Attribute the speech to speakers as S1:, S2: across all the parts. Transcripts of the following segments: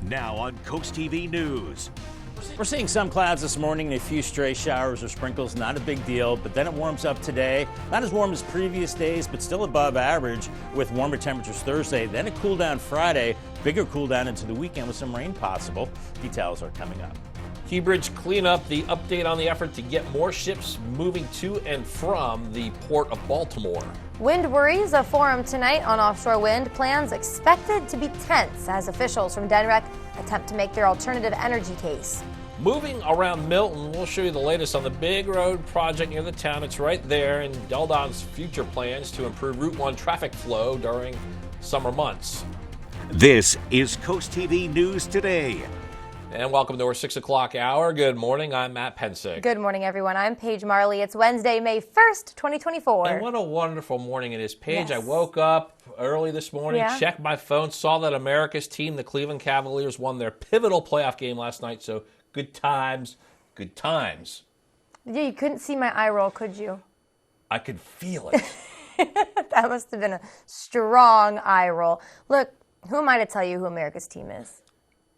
S1: Now on CoastTV News.
S2: We're seeing some clouds this morning and a few stray showers or sprinkles, not a big deal, but then it warms up today. Not as warm as previous days, but still above average with warmer temperatures Thursday. Then a cool down Friday, bigger cool down into the weekend with some rain possible. Details are coming up.
S3: Key Bridge cleanup, the update on the effort to get more ships moving to and from the port of Baltimore.
S4: Wind worries, a forum tonight on offshore wind, plans expected to be tense as officials from Denmarva attempt to make their alternative energy case.
S3: Moving around Milton, we'll show you the latest on the big road project near the town. It's right there, and Deldon's future plans to improve Route 1 traffic flow during summer months.
S1: This is CoastTV News Today.
S3: And welcome to our 6 o'clock hour. Good morning. I'm Matt Pensick.
S4: Good morning, everyone. I'm Paige Marley. It's Wednesday, May 1st, 2024.
S3: And what a wonderful morning it is, Paige.
S4: Yes.
S3: I woke up early this morning,
S4: Yeah.
S3: checked my phone, saw that America's team, the Cleveland Cavaliers, won their pivotal playoff game last night. So good times, good times.
S4: Yeah, you couldn't see my eye roll, could you?
S3: I could feel it.
S4: That must have been a strong eye roll. Look, who am I to tell you who America's team is?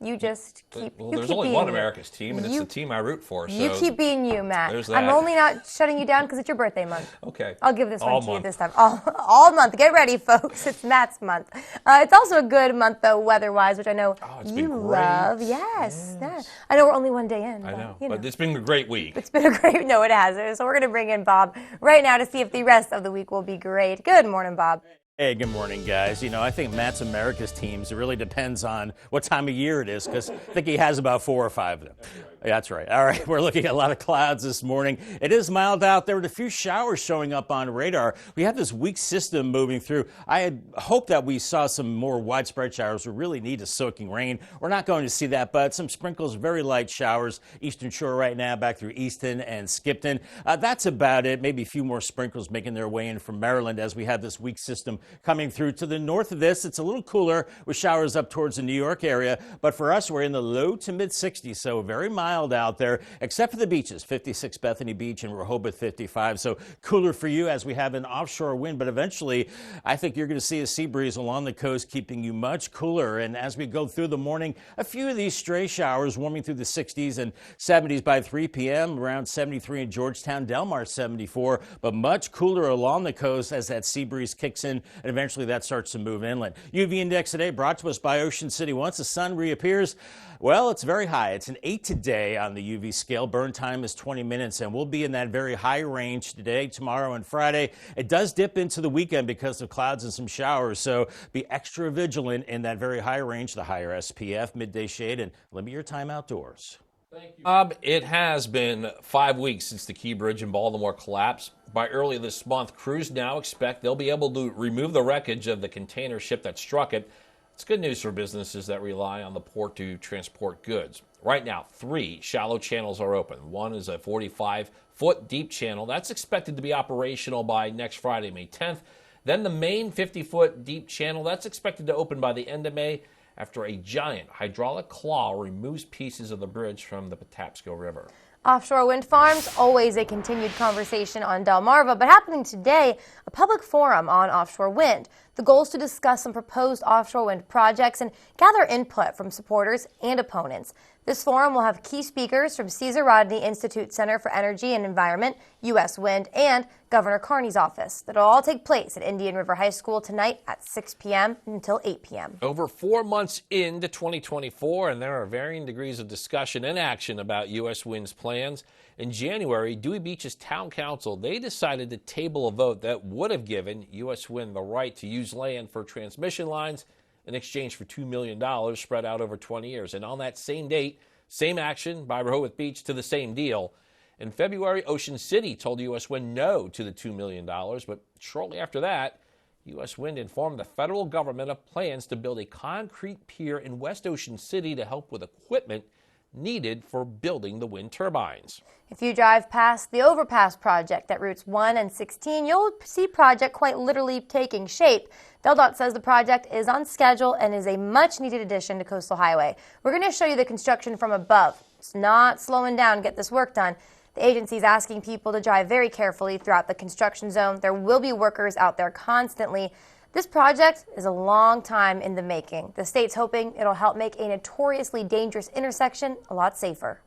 S4: You just keep.
S3: Well,
S4: you
S3: there's
S4: keep
S3: only
S4: being
S3: one
S4: you.
S3: America's team, and it's the team I root for. So
S4: You keep being you, Matt.
S3: there's
S4: I'm
S3: that.
S4: only not shutting you down because it's your birthday month.
S3: Okay.
S4: I'll give this
S3: All
S4: one to you
S3: month.
S4: this time. All month. Get ready, folks. It's Matt's month. It's also a good month, though, weather-wise, which I know
S3: it's
S4: you
S3: been great.
S4: love. Yes. Yeah. I know we're only one day in.
S3: I
S4: but,
S3: know,
S4: you
S3: but it's been a great week.
S4: It's been a great. No, it has. So we're going to bring in Bob right now to see if the rest of the week will be great. Good morning, Bob.
S2: Hey, good morning, guys. You know, I think Matt's America's teams, it really depends on what time of year it is, because I think he has about 4 or 5 of them. That's right. All right, we're looking at a lot of clouds this morning. It is mild out there with a few showers showing up on radar. We have this weak system moving through. I had hoped that we saw some more widespread showers. We really need a soaking rain. We're not going to see that, but some sprinkles, very light showers. Eastern Shore right now, back through Easton and Skipton. That's about it. Maybe a few more sprinkles making their way in from Maryland as we have this weak system coming through. To the north of this, it's a little cooler with showers up towards the New York area. But for us, we're in the low to mid 60s, so very mild out there, except for the beaches, 56 Bethany Beach and Rehoboth 55. So cooler for you as we have an offshore wind. But eventually, I think you're going to see a sea breeze along the coast, keeping you much cooler. And as we go through the morning, a few of these stray showers warming through the 60s and 70s by 3 p.m., around 73 in Georgetown, Delmarva 74, but much cooler along the coast as that sea breeze kicks in, and eventually that starts to move inland. UV index today brought to us by Ocean City. Once the sun reappears, well, it's very high. It's an 8 today on the UV scale. Burn time is 20 minutes, and we'll be in that very high range today, tomorrow, and Friday. It does dip into the weekend because of clouds and some showers, so be extra vigilant in that very high range, the higher SPF, midday shade, and limit your time outdoors.
S3: Thank you, Bob. It has been 5 weeks since the Key Bridge in Baltimore collapsed. By early this month, crews now expect they'll be able to remove the wreckage of the container ship that struck it. It's good news for businesses that rely on the port to transport goods. Right now, 3 shallow channels are open. One is a 45-foot deep channel. That's expected to be operational by next Friday, May 10th. Then the main 50-foot deep channel, that's expected to open by the end of May after a giant hydraulic claw removes pieces of the bridge from the Patapsco River.
S4: Offshore wind farms, always a continued conversation on Delmarva, but happening today, a public forum on offshore wind. The goal is to discuss some proposed offshore wind projects and gather input from supporters and opponents. This forum will have key speakers from Caesar Rodney Institute Center for Energy and Environment, U.S. Wind, and Governor Carney's office. That'll all take place at Indian River High School tonight at 6 p.m. until 8 p.m.
S3: Over 4 months into 2024, and there are varying degrees of discussion and action about U.S. Wind's plans. In January, Dewey Beach's Town Council, they decided to table a vote that would have given U.S. Wind the right to use land for transmission lines in exchange for $2 million spread out over 20 years. And on that same date, same action by Rehoboth Beach to the same deal. In February, Ocean City told U.S. Wind no to the $2 million, but shortly after that, U.S. Wind informed the federal government of plans to build a concrete pier in West Ocean City to help with equipment needed for building the wind turbines.
S4: If you drive past the overpass project at routes 1 and 16, you'll see project quite literally taking shape. DelDOT says the project is on schedule and is a much-needed addition to Coastal Highway. We're going to show you the construction from above. It's not slowing down to get this work done. The agency is asking people to drive very carefully throughout the construction zone. There will be workers out there constantly. This project is a long time in the making. The state's hoping it'll help make a notoriously dangerous intersection a lot safer.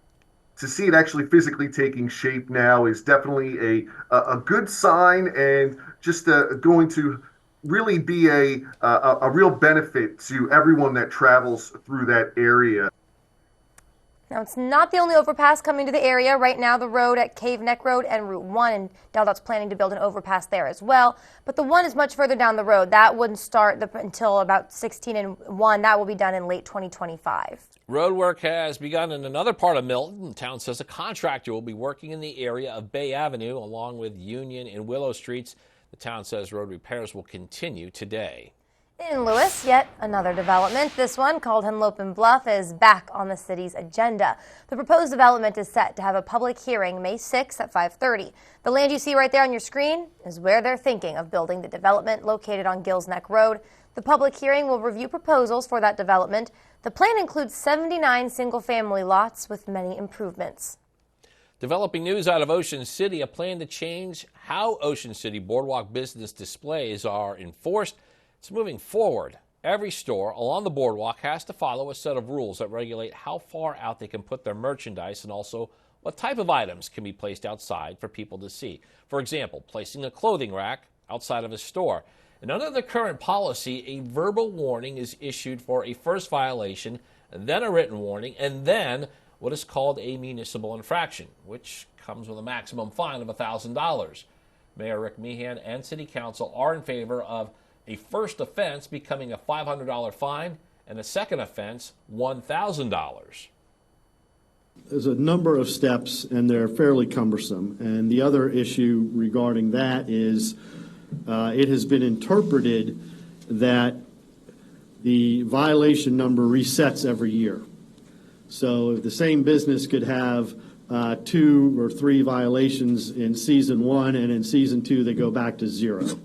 S5: To see it actually physically taking shape now is definitely a good sign, and just going to really be a real benefit to everyone that travels through that area.
S4: Now, it's not the only overpass coming to the area. Right now, the road at Cave Neck Road and Route 1, and DelDOT's planning to build an overpass there as well. But the one is much further down the road. That wouldn't start until about 16 and 1. That will be done in late 2025.
S3: Road work has begun in another part of Milton. The town says a contractor will be working in the area of Bay Avenue along with Union and Willow Streets. The town says road repairs will continue today.
S4: In Lewis, yet another development. This one, called Henlopen Bluff, is back on the city's agenda. The proposed development is set to have a public hearing May 6 at 5:30. The land you see right there on your screen is where they're thinking of building the development, located on Gills Neck Road. The public hearing will review proposals for that development. The plan includes 79 single-family lots with many improvements.
S3: Developing news out of Ocean City, a plan to change how Ocean City Boardwalk business displays are enforced. It's moving forward. Every store along the boardwalk has to follow a set of rules that regulate how far out they can put their merchandise and also what type of items can be placed outside for people to see. For example, placing a clothing rack outside of a store. And under the current policy, a verbal warning is issued for a first violation, then a written warning, and then what is called a municipal infraction, which comes with a maximum fine of $1,000. Mayor Rick Meehan and City Council are in favor of a first offense becoming a $500 fine and a second offense $1,000.
S6: There's a number of steps, and they're fairly cumbersome. And the other issue regarding that is it has been interpreted that the violation number resets every year. So if the same business could have 2 or 3 violations in season 1, and in season 2 they go back to 0.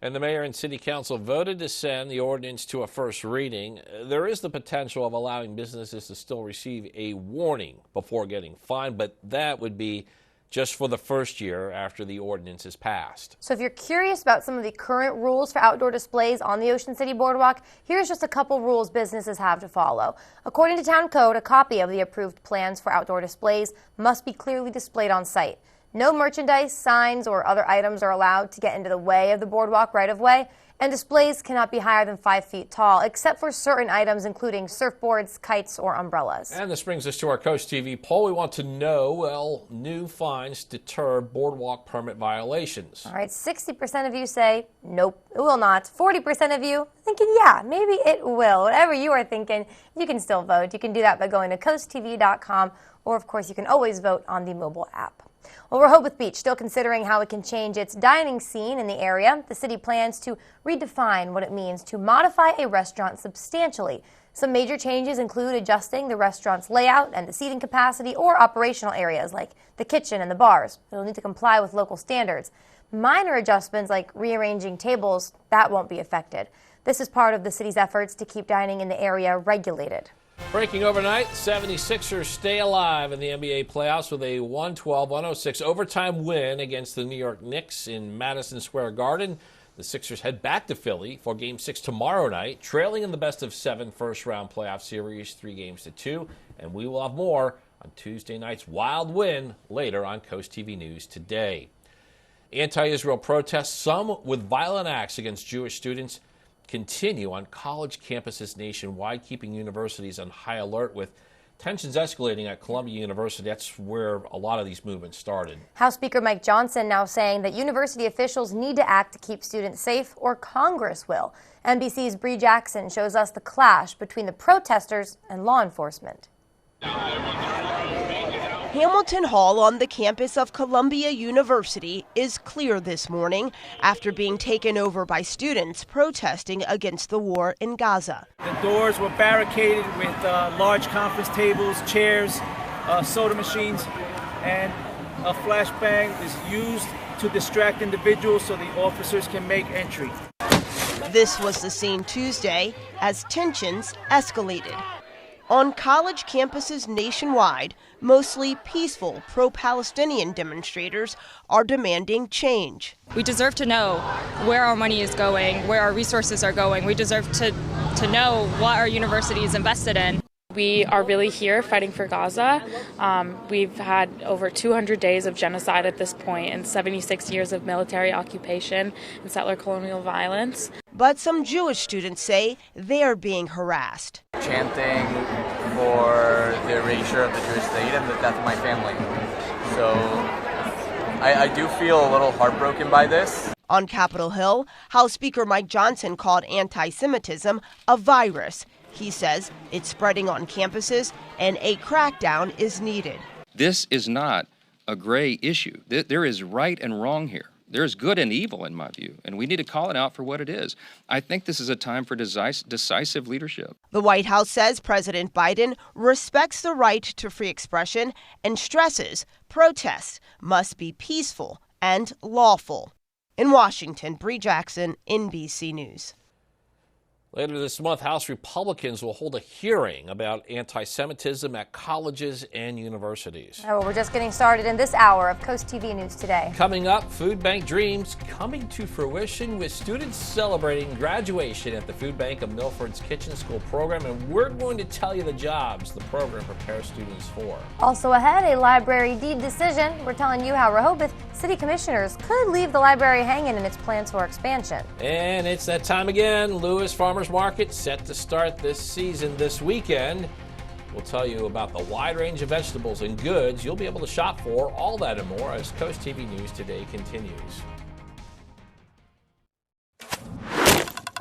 S3: And the mayor and city council voted to send the ordinance to a first reading. There is the potential of allowing businesses to still receive a warning before getting fined, but that would be just for the first year after the ordinance is passed.
S4: So if you're curious about some of the current rules for outdoor displays on the Ocean City Boardwalk, here's just a couple rules businesses have to follow. According to Town Code, a copy of the approved plans for outdoor displays must be clearly displayed on site. No merchandise, signs, or other items are allowed to get into the way of the boardwalk right-of-way, and displays cannot be higher than 5 feet tall, except for certain items including surfboards, kites, or umbrellas.
S3: And this brings us to our CoastTV poll. We want to know, will new fines deter boardwalk permit violations?
S4: All right, 60% of you say, nope, it will not. 40% of you thinking, yeah, maybe it will. Whatever you are thinking, you can still vote. You can do that by going to coasttv.com, or of course you can always vote on the mobile app. Well, Rehoboth Beach still considering how it can change its dining scene in the area. The city plans to redefine what it means to modify a restaurant substantially. Some major changes include adjusting the restaurant's layout and the seating capacity or operational areas like the kitchen and the bars. It'll need to comply with local standards. Minor adjustments like rearranging tables, that won't be affected. This is part of the city's efforts to keep dining in the area regulated.
S3: Breaking overnight, 76ers stay alive in the NBA playoffs with a 112-106 overtime win against the New York Knicks in Madison Square Garden. The Sixers head back to Philly for Game 6 tomorrow night, trailing in the best-of-7 first-round playoff series 3-2. And we will have more on Tuesday night's wild win later on CoastTV News Today. Anti-Israel protests, some with violent acts against Jewish students, continue on college campuses nationwide, keeping universities on high alert with tensions escalating at Columbia University. That's where a lot of these movements started.
S4: House Speaker Mike Johnson now saying that university officials need to act to keep students safe, or Congress will. NBC's Bree Jackson shows us the clash between the protesters and law enforcement.
S7: Hamilton Hall on the campus of Columbia University is clear this morning after being taken over by students protesting against the war in Gaza.
S8: The doors were barricaded with large conference tables, chairs, soda machines, and a flashbang is used to distract individuals so the officers can make entry.
S7: This was the scene Tuesday as tensions escalated. On college campuses nationwide, mostly peaceful pro-Palestinian demonstrators are demanding change.
S9: We deserve to know where our money is going, where our resources are going. We deserve to know what our university is invested in.
S10: We are really here fighting for Gaza. We've had over 200 days of genocide at this point and 76 years of military occupation and settler colonial violence.
S7: But some Jewish students say they're being harassed.
S11: Chanting for the erasure of the Jewish state and the death of my family. So I do feel a little heartbroken by this.
S7: On Capitol Hill, House Speaker Mike Johnson called anti-Semitism a virus. He says it's spreading on campuses and a crackdown is needed.
S12: This is not a gray issue. There is right and wrong here. There is good and evil, in my view, and we need to call it out for what it is. I think this is a time for decisive leadership.
S7: The White House says President Biden respects the right to free expression and stresses protests must be peaceful and lawful. In Washington, Bree Jackson, NBC News.
S3: Later this month, House Republicans will hold a hearing about anti-Semitism at colleges and universities.
S4: Oh, well, we're just getting started in this hour of Coast TV News Today.
S3: Coming up, Food Bank dreams coming to fruition with students celebrating graduation at the Food Bank of Milford's Kitchen School program, and we're going to tell you the jobs the program prepares students for.
S4: Also ahead, a library deed decision. We're telling you how Rehoboth City Commissioners could leave the library hanging in its plans for expansion.
S3: And it's that time again. Lewis Farmers Market set to start this season this weekend. We'll tell you about the wide range of vegetables and goods you'll be able to shop for, all that and more as Coast TV News Today continues.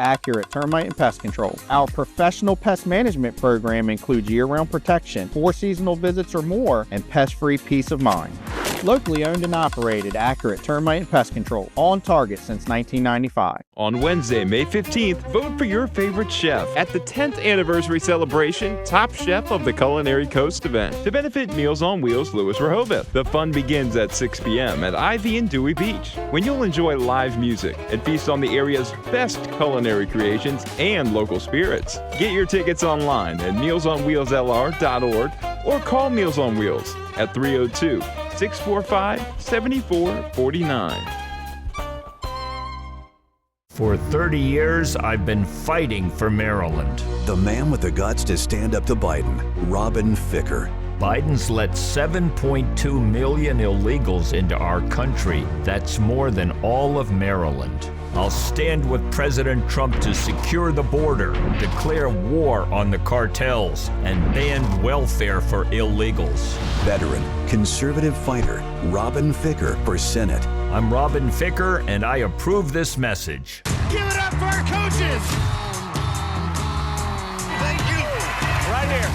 S13: Accurate termite and pest control. Our professional pest management program includes year-round protection, 4 seasonal visits or more, and pest-free peace of mind. Locally owned and operated, Accurate Termite and Pest Control, on target since 1995.
S14: On Wednesday, May 15th, vote for your favorite chef at the 10th anniversary celebration Top Chef of the Culinary Coast event to benefit Meals on Wheels Lewis Rehoboth. The fun begins at 6 p.m. at Ivy and Dewey Beach, when you'll enjoy live music and feast on the area's best culinary creations and local spirits. Get your tickets online at mealsonwheelslr.org or call Meals on Wheels at 302-645-7449.
S15: For 30 years, I've been fighting for Maryland.
S16: The man with the guts to stand up to Biden, Robin Ficker.
S15: Biden's let 7.2 million illegals into our country. That's more than all of Maryland. I'll stand with President Trump to secure the border, declare war on the cartels, and ban welfare for illegals.
S16: Veteran, conservative fighter, Robin Ficker for Senate.
S15: I'm Robin Ficker, and I approve this message.
S17: Give it up for our coaches! Thank you.
S18: Right here.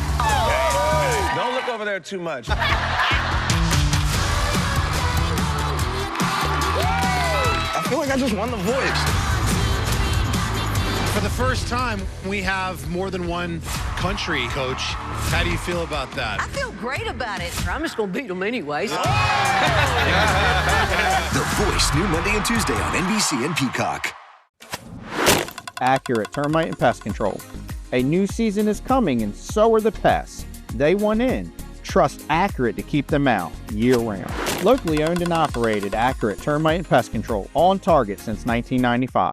S18: Don't look over there too much. I feel like I just won The Voice.
S19: For the first time, we have more than one country, Coach. How do you feel about that?
S20: I feel great about it. I'm just going to beat them anyways.
S16: The Voice, new Monday and Tuesday on NBC and Peacock.
S13: Accurate Termite and Pest Control. A new season is coming, and so are the pests. Day one in. Trust Accurate to keep them out year-round. Locally owned and operated, Accurate Termite and Pest Control, on target since 1995.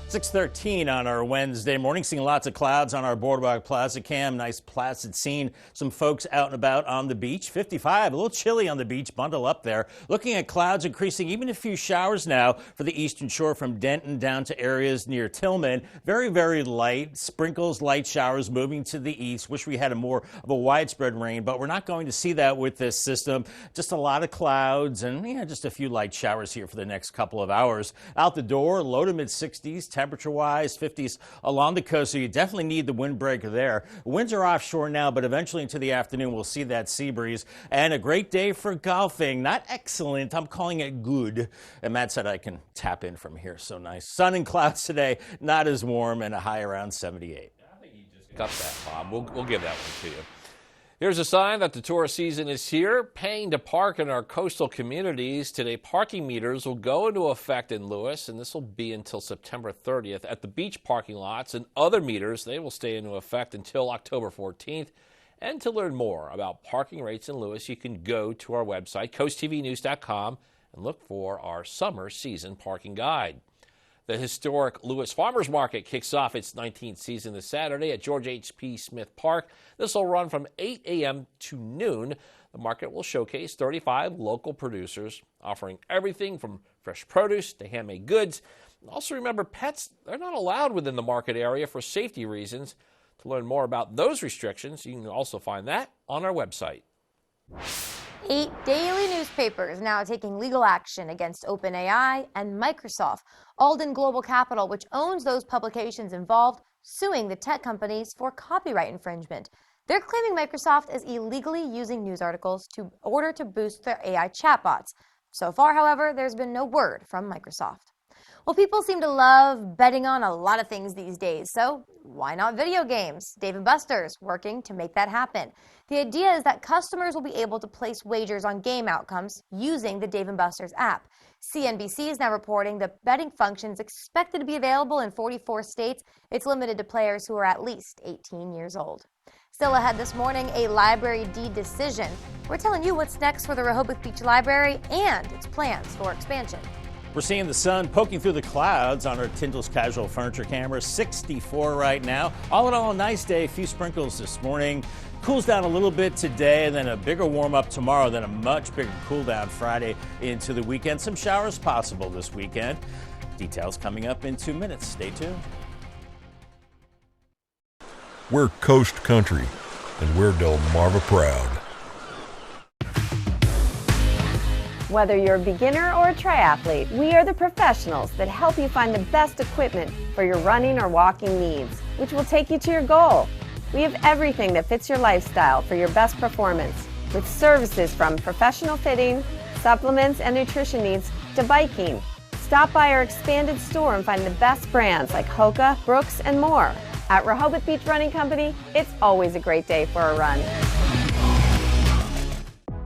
S2: 6:13 on our Wednesday morning, seeing lots of clouds on our Boardwalk Plaza cam. Nice placid scene. Some folks out and about on the beach. 55, a little chilly on the beach. Bundle up there. Looking at clouds increasing, even a few showers now for the eastern shore from Denton down to areas near Tillman. Very, very light. Sprinkles, light showers moving to the east. Wish we had more of a widespread rain, but we're not going to see that with this system. Just a lot of clouds and just a few light showers here for the next couple of hours. Out the door, low to mid 60s. Temperature-wise, 50s along the coast, so you definitely need the windbreaker there. Winds are offshore now, but eventually into the afternoon we'll see that sea breeze. And a great day for golfing. Not excellent, I'm calling it good. And Matt said I can tap in from here, so nice. Sun and clouds today, not as warm, and a high around 78.
S3: I think you just got that, Bob. We'll give that one to you. Here's a sign that the tourist season is here. Paying to park in our coastal communities. Today, parking meters will go into effect in Lewis, and this will be until September 30th. At the beach parking lots and other meters, they will stay into effect until October 14th. And to learn more about parking rates in Lewis, you can go to our website, coasttvnews.com, and look for our summer season parking guide. The historic Lewis Farmers Market kicks off its 19th season this Saturday at George H.P. Smith Park. This will run from 8 a.m. to noon. The market will showcase 35 local producers offering everything from fresh produce to handmade goods. Also remember, pets, they're not allowed within the market area for safety reasons. To learn more about those restrictions, you can also find that on our website.
S4: 8 daily newspapers now taking legal action against OpenAI and Microsoft. Alden Global Capital, which owns those publications involved, suing the tech companies for copyright infringement. They're claiming Microsoft is illegally using news articles in order to boost their AI chatbots. So far, however, there's been no word from Microsoft. Well, people seem to love betting on a lot of things these days, so why not video games? Dave & Buster's working to make that happen. The idea is that customers will be able to place wagers on game outcomes using the Dave & Buster's app. CNBC is now reporting the betting function is expected to be available in 44 states. It's limited to players who are at least 18 years old. Still ahead this morning, a library deed decision. We're telling you what's next for the Rehoboth Beach Library and its plans for expansion.
S2: We're seeing the sun poking through the clouds on our Tyndall's Casual Furniture camera. 64 right now. All in all, a nice day. A few sprinkles this morning. Cools down a little bit today, and then a bigger warm-up tomorrow, then a much bigger cool-down Friday into the weekend. Some showers possible this weekend. Details coming up in 2 minutes. Stay tuned.
S21: We're Coast Country, and we're Delmarva proud.
S22: Whether you're a beginner or a triathlete, we are the professionals that help you find the best equipment for your running or walking needs, which will take you to your goal. We have everything that fits your lifestyle for your best performance, with services from professional fitting, supplements and nutrition needs to biking. Stop by our expanded store and find the best brands like Hoka, Brooks, and more. At Rehoboth Beach Running Company, it's always a great day for a run.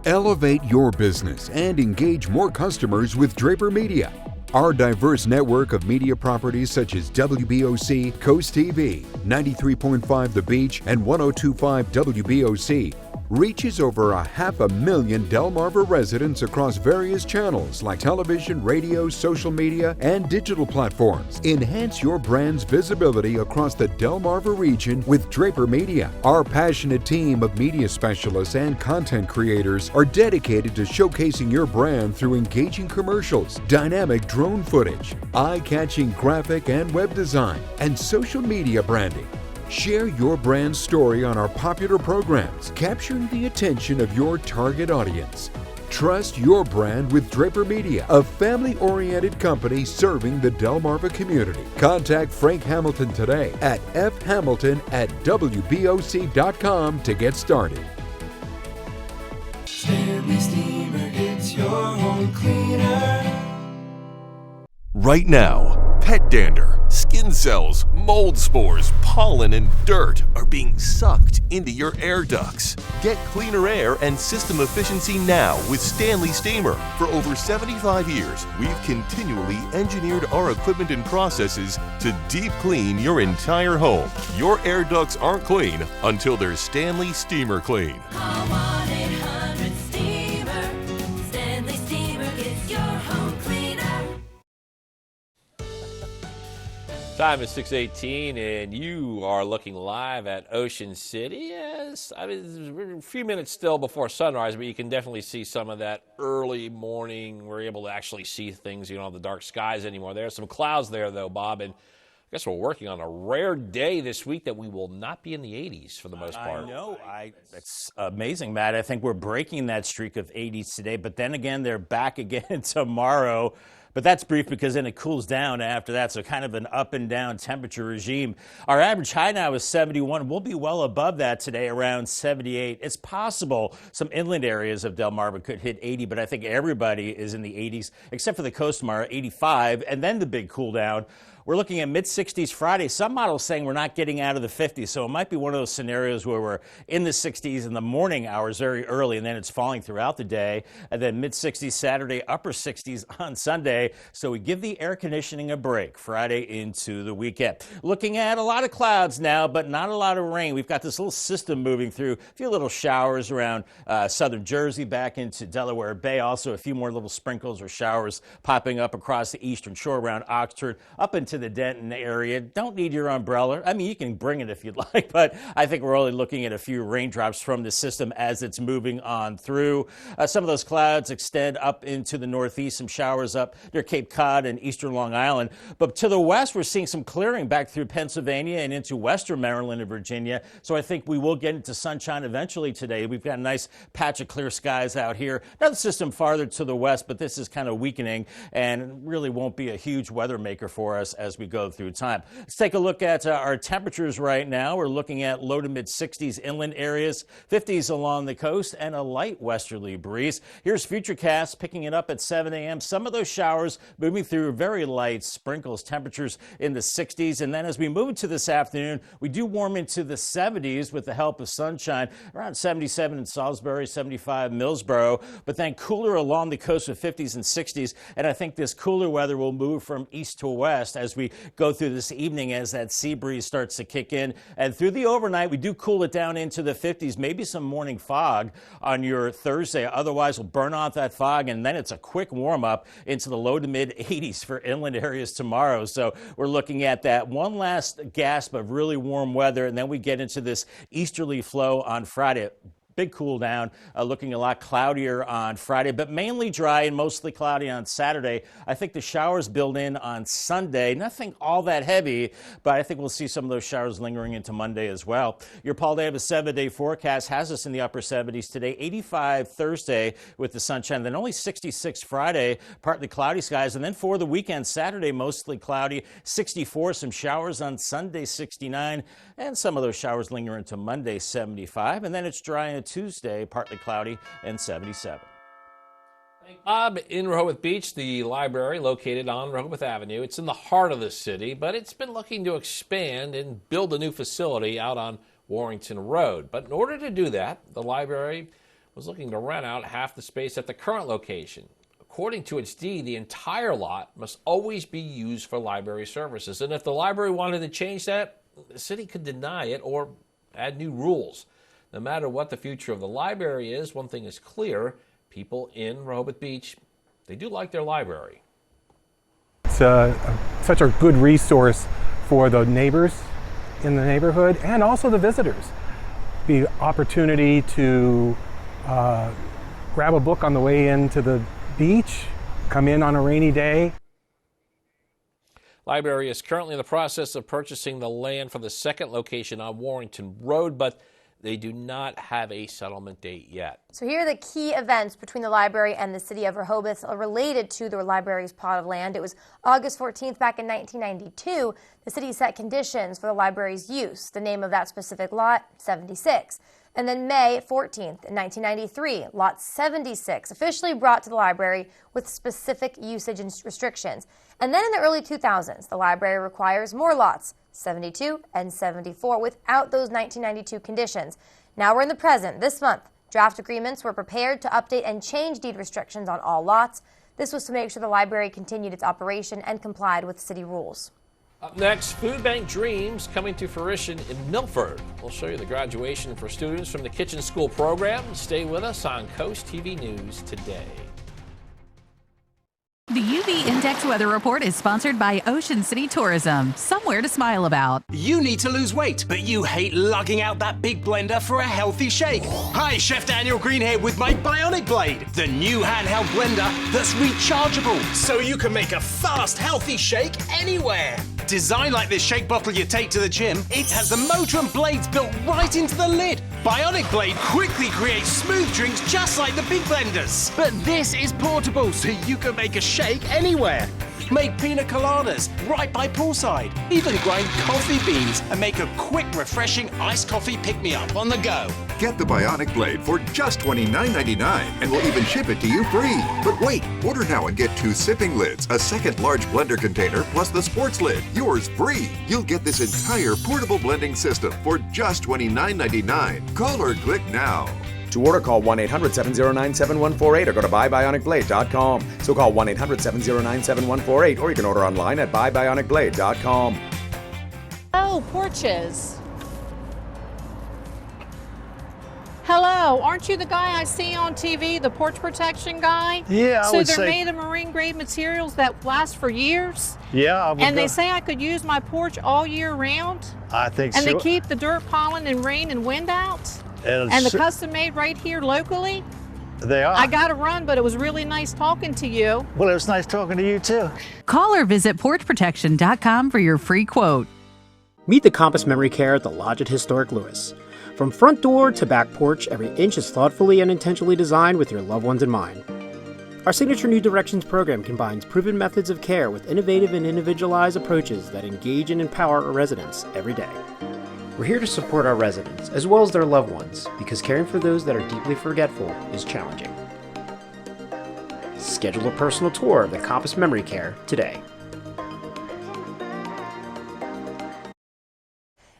S23: Elevate your business and engage more customers with Draper Media. Our diverse network of media properties such as WBOC, CoastTV, 93.5 The Beach, and 102.5 WBOC reaches over 500,000 Delmarva residents across various channels like television, radio, social media, and digital platforms. Enhance your brand's visibility across the Delmarva region with Draper Media. Our passionate team of media specialists and content creators are dedicated to showcasing your brand through engaging commercials, dynamic drone footage, eye-catching graphic and web design, and social media branding. Share your brand story on our popular programs, capturing the attention of your target audience. Trust your brand with Draper Media, a family-oriented company serving the Delmarva community. Contact Frank Hamilton today at fhamilton@wboc.com to get started.
S24: Stanley Steamer gets your home cleaner.
S21: Right now, pet dander, skin cells, mold spores, pollen, and dirt are being sucked into your air ducts. Get cleaner air and system efficiency now with Stanley Steamer. For over 75 years, we've continually engineered our equipment and processes to deep clean your entire home. Your air ducts aren't clean until they're Stanley Steamer clean.
S24: Call 1-800-STEAMER. Stanley Steamer gets your home cleaner.
S3: Time is 6:18, and you are looking live at Ocean City. Yes, I mean, we're a few minutes still before sunrise, but you can definitely see some of that early morning. We're able to actually see things. You don't have the dark skies anymore. There are some clouds there, though, Bob, and I guess we're working on a rare day this week that we will not be in the 80s for the most part.
S2: I know. It's amazing, Matt. I think we're breaking that streak of 80s today, but then again, they're back again tomorrow. But that's brief because then it cools down after that, so kind of an up and down temperature regime. Our average high now is 71. We'll be well above that today, around 78. It's possible some inland areas of Delmarva could hit 80, but I think everybody is in the 80s, except for the coast tomorrow, 85, and then the big cool down We're looking at mid-60s Friday. Some models saying we're not getting out of the 50s, so it might be one of those scenarios where we're in the 60s in the morning hours very early, and then it's falling throughout the day. And then mid-60s Saturday, upper 60s on Sunday. So we give the air conditioning a break Friday into the weekend. Looking at a lot of clouds now, but not a lot of rain. We've got this little system moving through, a few little showers around southern Jersey back into Delaware Bay. Also a few more little sprinkles or showers popping up across the eastern shore around Oxford, up into the Denton area. Don't need your umbrella. I mean, you can bring it if you'd like, but I think we're only looking at a few raindrops from the system as it's moving on through. Some of those clouds extend up into the northeast, some showers up near Cape Cod and eastern Long Island. But to the west, we're seeing some clearing back through Pennsylvania and into western Maryland and Virginia. So I think we will get into sunshine eventually today. We've got a nice patch of clear skies out here. Another system farther to the west, but this is kind of weakening and really won't be a huge weather maker for us as we go through time. Let's take a look at our temperatures right now. We're looking at low to mid 60s inland areas, 50s along the coast, and a light westerly breeze. Here's Futurecast picking it up at 7 a.m. Some of those showers moving through very light sprinkles, temperatures in the 60s. And then as we move into this afternoon, we do warm into the 70s with the help of sunshine, around 77 in Salisbury, 75 Millsboro, but then cooler along the coast with 50s and 60s. And I think this cooler weather will move from east to west as we go through this evening as that sea breeze starts to kick in. And through the overnight, we do cool it down into the 50s, maybe some morning fog on your Thursday. Otherwise, we'll burn off that fog, and then it's a quick warm up into the low to mid 80s for inland areas tomorrow. So we're looking at that one last gasp of really warm weather, and then we get into this easterly flow on Friday. Big cool down, looking a lot cloudier on Friday, but mainly dry and mostly cloudy on Saturday. I think the showers build in on Sunday. Nothing all that heavy, but I think we'll see some of those showers lingering into Monday as well. Your Paul Davis 7-day forecast has us in the upper 70s today, 85 Thursday with the sunshine, then only 66 Friday, partly cloudy skies. And then for the weekend, Saturday, mostly cloudy, 64, some showers on Sunday, 69, and some of those showers linger into Monday, 75. And then it's dry on Tuesday, partly cloudy, and 77.
S3: Bob, in Rehoboth Beach, the library located on Rehoboth Avenue. It's in the heart of the city, but it's been looking to expand and build a new facility out on Warrington Road. But in order to do that, the library was looking to rent out half the space at the current location. According to its deed, the entire lot must always be used for library services. And if the library wanted to change that, the city could deny it or add new rules. No matter what the future of the library is, one thing is clear. People in Rehoboth Beach, they do like their library.
S1: It's such a good resource for the neighbors in the neighborhood and also the visitors. The opportunity to grab a book on the way into the beach, come in on a rainy day.
S3: Library is currently in the process of purchasing the land for the second location on Warrington Road, but they do not have a settlement date yet.
S4: So here are the key events between the library and the city of Rehoboth related to the library's plot of land. It was August 14th back in 1992. The city set conditions for the library's use. The name of that specific lot, 76. And then May 14th in 1993, Lot 76 officially brought to the library with specific usage and restrictions. And then in the early 2000s, the library requires more lots, 72 and 74, without those 1992 conditions. Now we're in the present. This month, draft agreements were prepared to update and change deed restrictions on all lots. This was to make sure the library continued its operation and complied with city rules.
S3: Up next, Food Bank Dreams coming to fruition in Milford. We'll show you the graduation for students from the Kitchen School program. Stay with us on Coast TV News today.
S5: The UV Index Weather Report is sponsored by Ocean City Tourism. Somewhere to smile about.
S6: You need to lose weight, but you hate lugging out that big blender for a healthy shake. Hi, Chef Daniel Green here with my Bionic Blade, the new handheld blender that's rechargeable, so you can make a fast, healthy shake anywhere. Designed like this shake bottle you take to the gym, it has the motor and blades built right into the lid. Bionic Blade quickly creates smooth drinks just like the big blenders. But this is portable, so you can make a shake anywhere. Make pina coladas right by poolside. Even grind coffee beans and make a quick, refreshing iced coffee pick-me-up on the go.
S8: Get the Bionic Blade for just $29.99 and we'll even ship it to you free. But wait, order now and get 2 sipping lids, a second large blender container, plus the sports lid. Yours free. You'll get this entire portable blending system for just $29.99. Call or click now.
S9: To order, call 1-800-709-7148 or go to buybionicblade.com. So call 1-800-709-7148 or you can order online at buybionicblade.com.
S10: Oh, porches. Hello, aren't you the guy I see on TV, the porch protection guy?
S11: Yeah, I would
S10: So they're
S11: say-
S10: made of marine grade materials that last for years?
S11: Yeah, I would
S10: And
S11: go-
S10: they say I could use my porch all year round?
S11: I think
S10: And
S11: so.
S10: they keep the dirt, pollen, and rain and wind out?
S11: And
S10: And the
S11: so-
S10: custom made right here locally?
S11: They are.
S10: I got to run, but it was really nice talking to you.
S11: Well, it was nice talking to you too.
S5: Call or visit porchprotection.com for your free quote.
S25: Meet the Compass Memory Care at the Lodge at Historic Lewis. From front door to back porch, every inch is thoughtfully and intentionally designed with your loved ones in mind. Our signature New Directions program combines proven methods of care with innovative and individualized approaches that engage and empower our residents every day. We're here to support our residents as well as their loved ones because caring for those that are deeply forgetful is challenging. Schedule a personal tour of the Compass Memory Care today.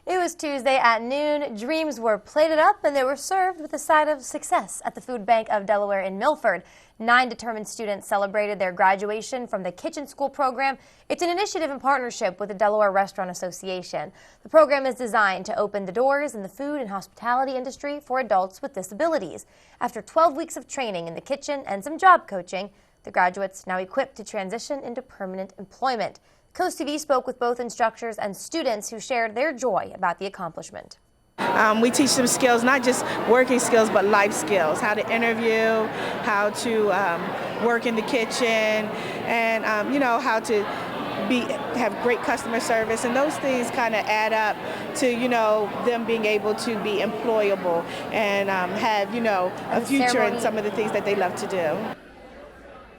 S4: It was Tuesday at noon. Dreams were plated up and they were served with a side of success at the Food Bank of Delaware in Milford. 9 determined students celebrated their graduation from the Kitchen School program. It's an initiative in partnership with the Delaware Restaurant Association. The program is designed to open the doors in the food and hospitality industry for adults with disabilities. After 12 weeks of training in the kitchen and some job coaching, the graduates now equipped to transition into permanent employment. CoastTV spoke with both instructors and students who shared their joy about the accomplishment.
S26: We teach them skills, not just working skills, but life skills, how to interview, how to work in the kitchen, and how to have great customer service, and those things kind of add up to them being able to be employable and have a future in some of the things that they love to do.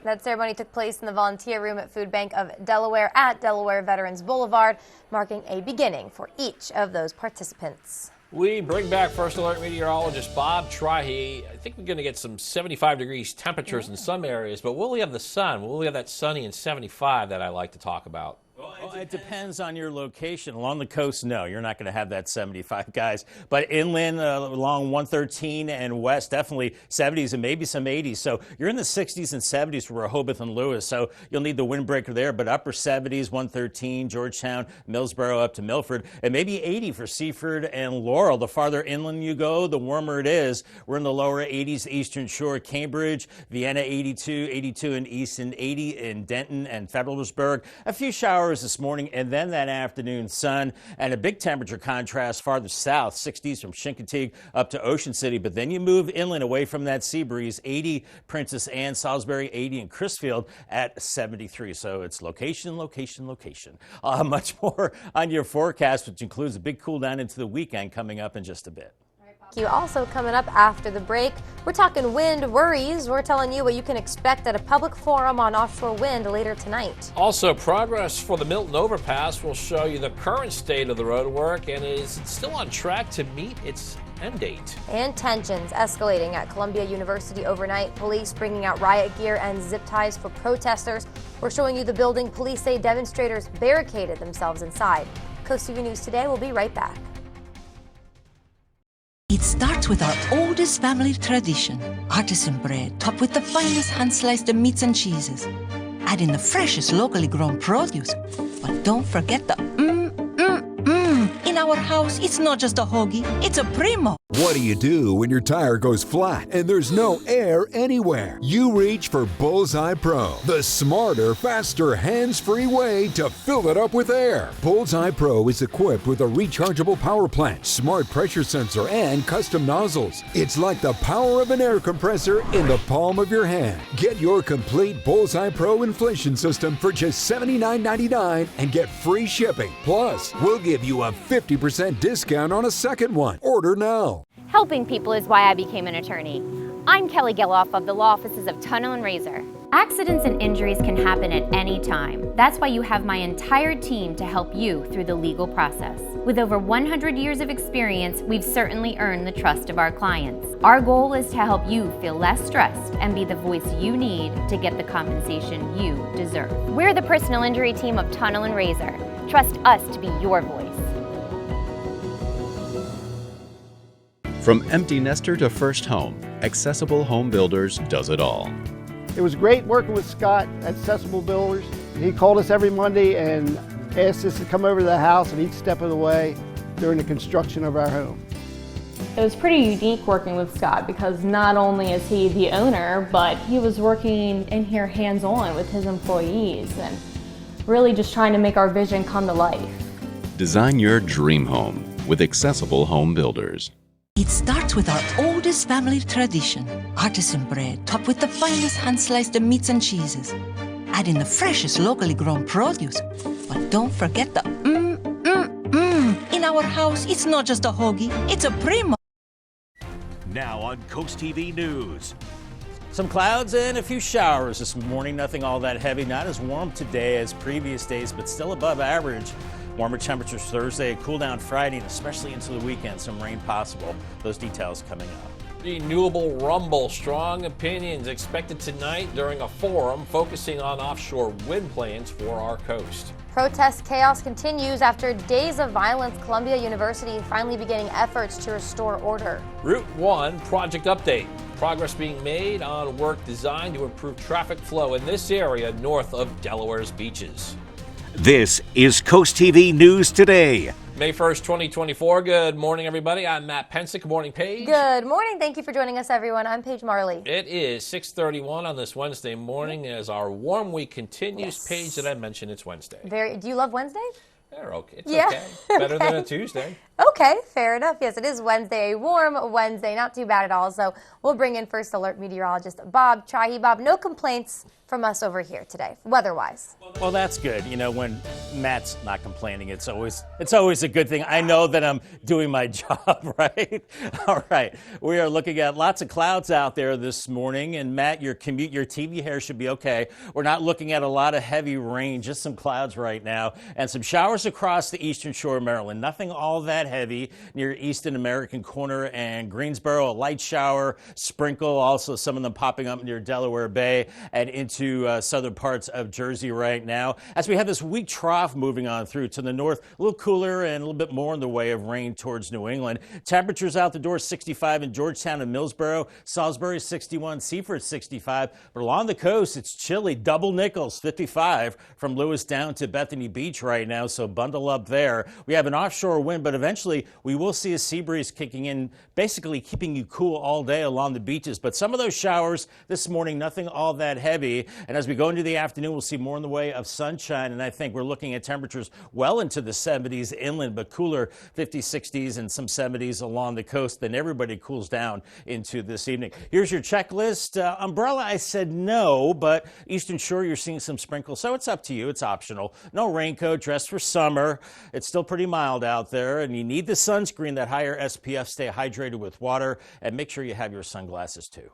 S4: That ceremony took place in the volunteer room at Food Bank of Delaware at Delaware Veterans Boulevard, marking a beginning for each of those participants.
S3: We bring back First Alert meteorologist Bob Trihey. I think we're going to get some 75 degrees temperatures in some areas, but will we have the sun? Will we have that sunny and 75 that I like to talk about?
S2: Well, it depends on your location. Along the coast, no, you're not going to have that 75, guys. But inland, along 113 and west, definitely 70s and maybe some 80s. So you're in the 60s and 70s for Rehoboth and Lewis. So you'll need the windbreaker there. But upper 70s, 113, Georgetown, Millsboro up to Milford, and maybe 80 for Seaford and Laurel. The farther inland you go, the warmer it is. We're in the lower 80s, Eastern Shore, Cambridge, Vienna 82, 82 in Easton, 80 in Denton and Federalsburg. A few showers this morning, and then that afternoon sun and a big temperature contrast farther south, 60s from Chincoteague up to Ocean City. But then you move inland away from that sea breeze, 80 Princess Anne, Salisbury, 80 in Crisfield at 73. So it's location, location, location. Much more on your forecast, which includes a big cool down into the weekend coming up in just a bit.
S4: You also coming up after the break. We're talking wind worries. We're telling you what you can expect at a public forum on offshore wind later tonight.
S3: Also, progress for the Milton Overpass will show you the current state of the roadwork and is it still on track to meet its end date.
S4: And tensions escalating at Columbia University overnight. Police bringing out riot gear and zip ties for protesters. We're showing you the building police say demonstrators barricaded themselves inside. CoastTV News Today will be right back.
S27: It starts with our oldest family tradition, artisan bread, topped with the finest hand-sliced meats and cheeses. Add in the freshest locally grown produce, but don't forget the In our house, it's not just a hoagie, it's a primo.
S23: What do you do when your tire goes flat and there's no air anywhere? You reach for Bullseye Pro, the smarter, faster, hands-free way to fill it up with air. Bullseye Pro is equipped with a rechargeable power plant, smart pressure sensor, and custom nozzles. It's like the power of an air compressor in the palm of your hand. Get your complete Bullseye Pro inflation system for just $79.99 and get free shipping. Plus, we'll give you a 50% discount on a second one. Order now.
S28: Helping people is why I became an attorney. I'm Kelly Geloff of the Law Offices of Tunnel & Razor.
S7: Accidents and injuries can happen at any time. That's why you have my entire team to help you through the legal process. With over 100 years of experience, we've certainly earned the trust of our clients. Our goal is to help you feel less stressed and be the voice you need to get the compensation you deserve.
S4: We're the personal injury team of Tunnel and Razor. Trust us to be your voice.
S12: From empty nester to first home, Accessible Home Builders does it all.
S11: It was great working with Scott at Accessible Builders. He called us every Monday and asked us to come over to the house at each step of the way during the construction of our home.
S14: It was pretty unique working with Scott because not only is he the owner, but he was working in here hands-on with his employees and really just trying to make our vision come to life.
S12: Design your dream home with Accessible Home Builders.
S27: It starts with our oldest family tradition, artisan bread topped with the finest hand-sliced meats and cheeses. Add in the freshest locally grown produce, but don't forget the In our house, it's not just a hoagie, it's a primo.
S15: Now on CoastTV News.
S2: Some clouds and a few showers this morning. Nothing all that heavy. Not as warm today as previous days, but still above average. Warmer temperatures Thursday, cool down Friday, and especially into the weekend. Some rain possible. Those details coming up.
S3: Renewable rumble. Strong opinions expected tonight during a forum focusing on offshore wind plans for our coast.
S4: Protest chaos continues after days of violence. Columbia University finally beginning efforts to restore order.
S3: Route 1 project update. Progress being made on work designed to improve traffic flow in this area north of Delaware's beaches.
S15: This is CoastTV News Today.
S3: May 1st, 2024. Good morning, everybody. I'm Matt Pensick. Good morning, Paige.
S4: Good morning. Thank you for joining us, everyone. I'm Paige Marley.
S3: It is 6:31 on this Wednesday morning as our warm week continues.
S4: Yes.
S3: Paige, did I mention it's Wednesday?
S4: Do you love Wednesday?
S3: They're okay. It's
S4: Yeah.
S3: okay. Better than a Tuesday.
S4: Okay, fair enough. Yes, it is Wednesday, a warm Wednesday, not too bad at all. So we'll bring in First Alert meteorologist Bob Trahi. Bob, no complaints from us over here today, weather-wise.
S2: Well, that's good. You know, when Matt's not complaining, it's always a good thing. I know that I'm doing my job, right? All right. We are looking at lots of clouds out there this morning. And Matt, your TV hair should be okay. We're not looking at a lot of heavy rain, just some clouds right now. And some showers across the eastern shore of Maryland. Nothing all that heavy near Eastern American Corner and Greensboro. A light shower, sprinkle, also some of them popping up near Delaware Bay and into southern parts of Jersey right now. As we have this weak trough moving on through to the north, a little cooler and a little bit more in the way of rain towards New England. Temperatures out the door, 65 in Georgetown and Millsboro, Salisbury 61, Seaford 65. But along the coast, it's chilly. Double Nichols 55 from Lewis down to Bethany Beach right now, so bundle up there. We have an offshore wind, but eventually we will see a sea breeze kicking in, basically keeping you cool all day along the beaches. But some of those showers this morning, nothing all that heavy. And as we go into the afternoon, we'll see more in the way of sunshine. And I think we're looking at temperatures well into the 70s inland, but cooler 50s, 60s, and some 70s along the coast. Then everybody cools down into this evening. Here's your checklist. Umbrella, I said no, but Eastern Shore, you're seeing some sprinkles. So it's up to you. It's optional. No raincoat, dress for summer. It's still pretty mild out there. And you need the sunscreen, that higher SPF. Stay hydrated with water. And make sure you have your sunglasses, too.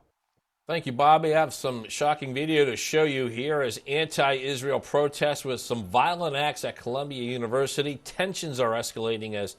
S3: Thank you, Bobby. I have some shocking video to show you here as anti-Israel protests with some violent acts at Columbia University. Tensions are escalating as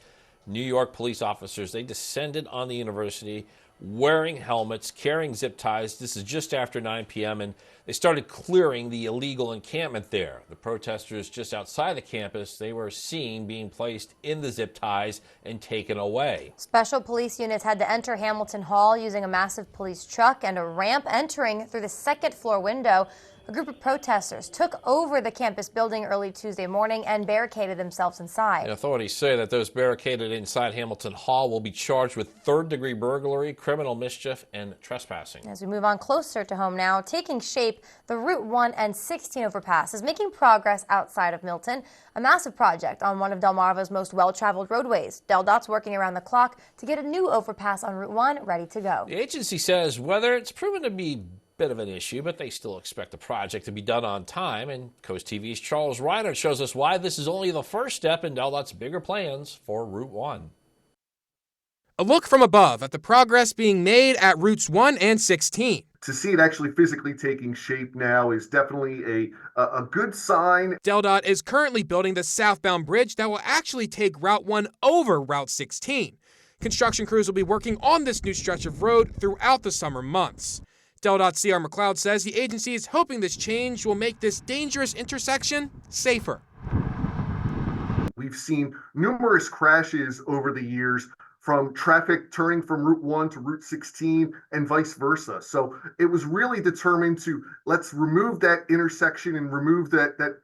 S3: New York police officers, they descended on the university wearing helmets, carrying zip ties. This is just after 9 p.m. and they started clearing the illegal encampment there. The protesters just outside the campus, they were seen being placed in the zip ties and taken away.
S4: Special police units had to enter Hamilton Hall using a massive police truck and a ramp entering through the second floor window. A group of protesters took over the campus building early Tuesday morning and barricaded themselves inside.
S3: And authorities say that those barricaded inside Hamilton Hall will be charged with third-degree burglary, criminal mischief, and trespassing.
S4: As we move on closer to home now, taking shape, the Route 1 and 16 overpass is making progress outside of Milton, a massive project on one of Delmarva's most well-traveled roadways. DelDOT's working around the clock to get a new overpass on Route 1 ready to go.
S3: The agency says whether it's proven to be bit of an issue, but they still expect the project to be done on time. And CoastTV's Charles Reiner shows us why this is only the first step in DelDOT's bigger plans for Route 1.
S17: A look from above at the progress being made at Routes 1 and 16.
S13: to see it actually physically taking shape now is definitely a good sign.
S16: DelDOT is currently building the southbound bridge that will actually take Route 1 over Route 16. Construction crews will be working on this new stretch of road throughout the summer months. DelDOT CR McLeod says the agency is hoping this change will make this dangerous intersection safer.
S13: We've seen numerous crashes over the years from traffic turning from Route 1 to Route 16 and vice versa. So it was really determined to let's remove that intersection and remove that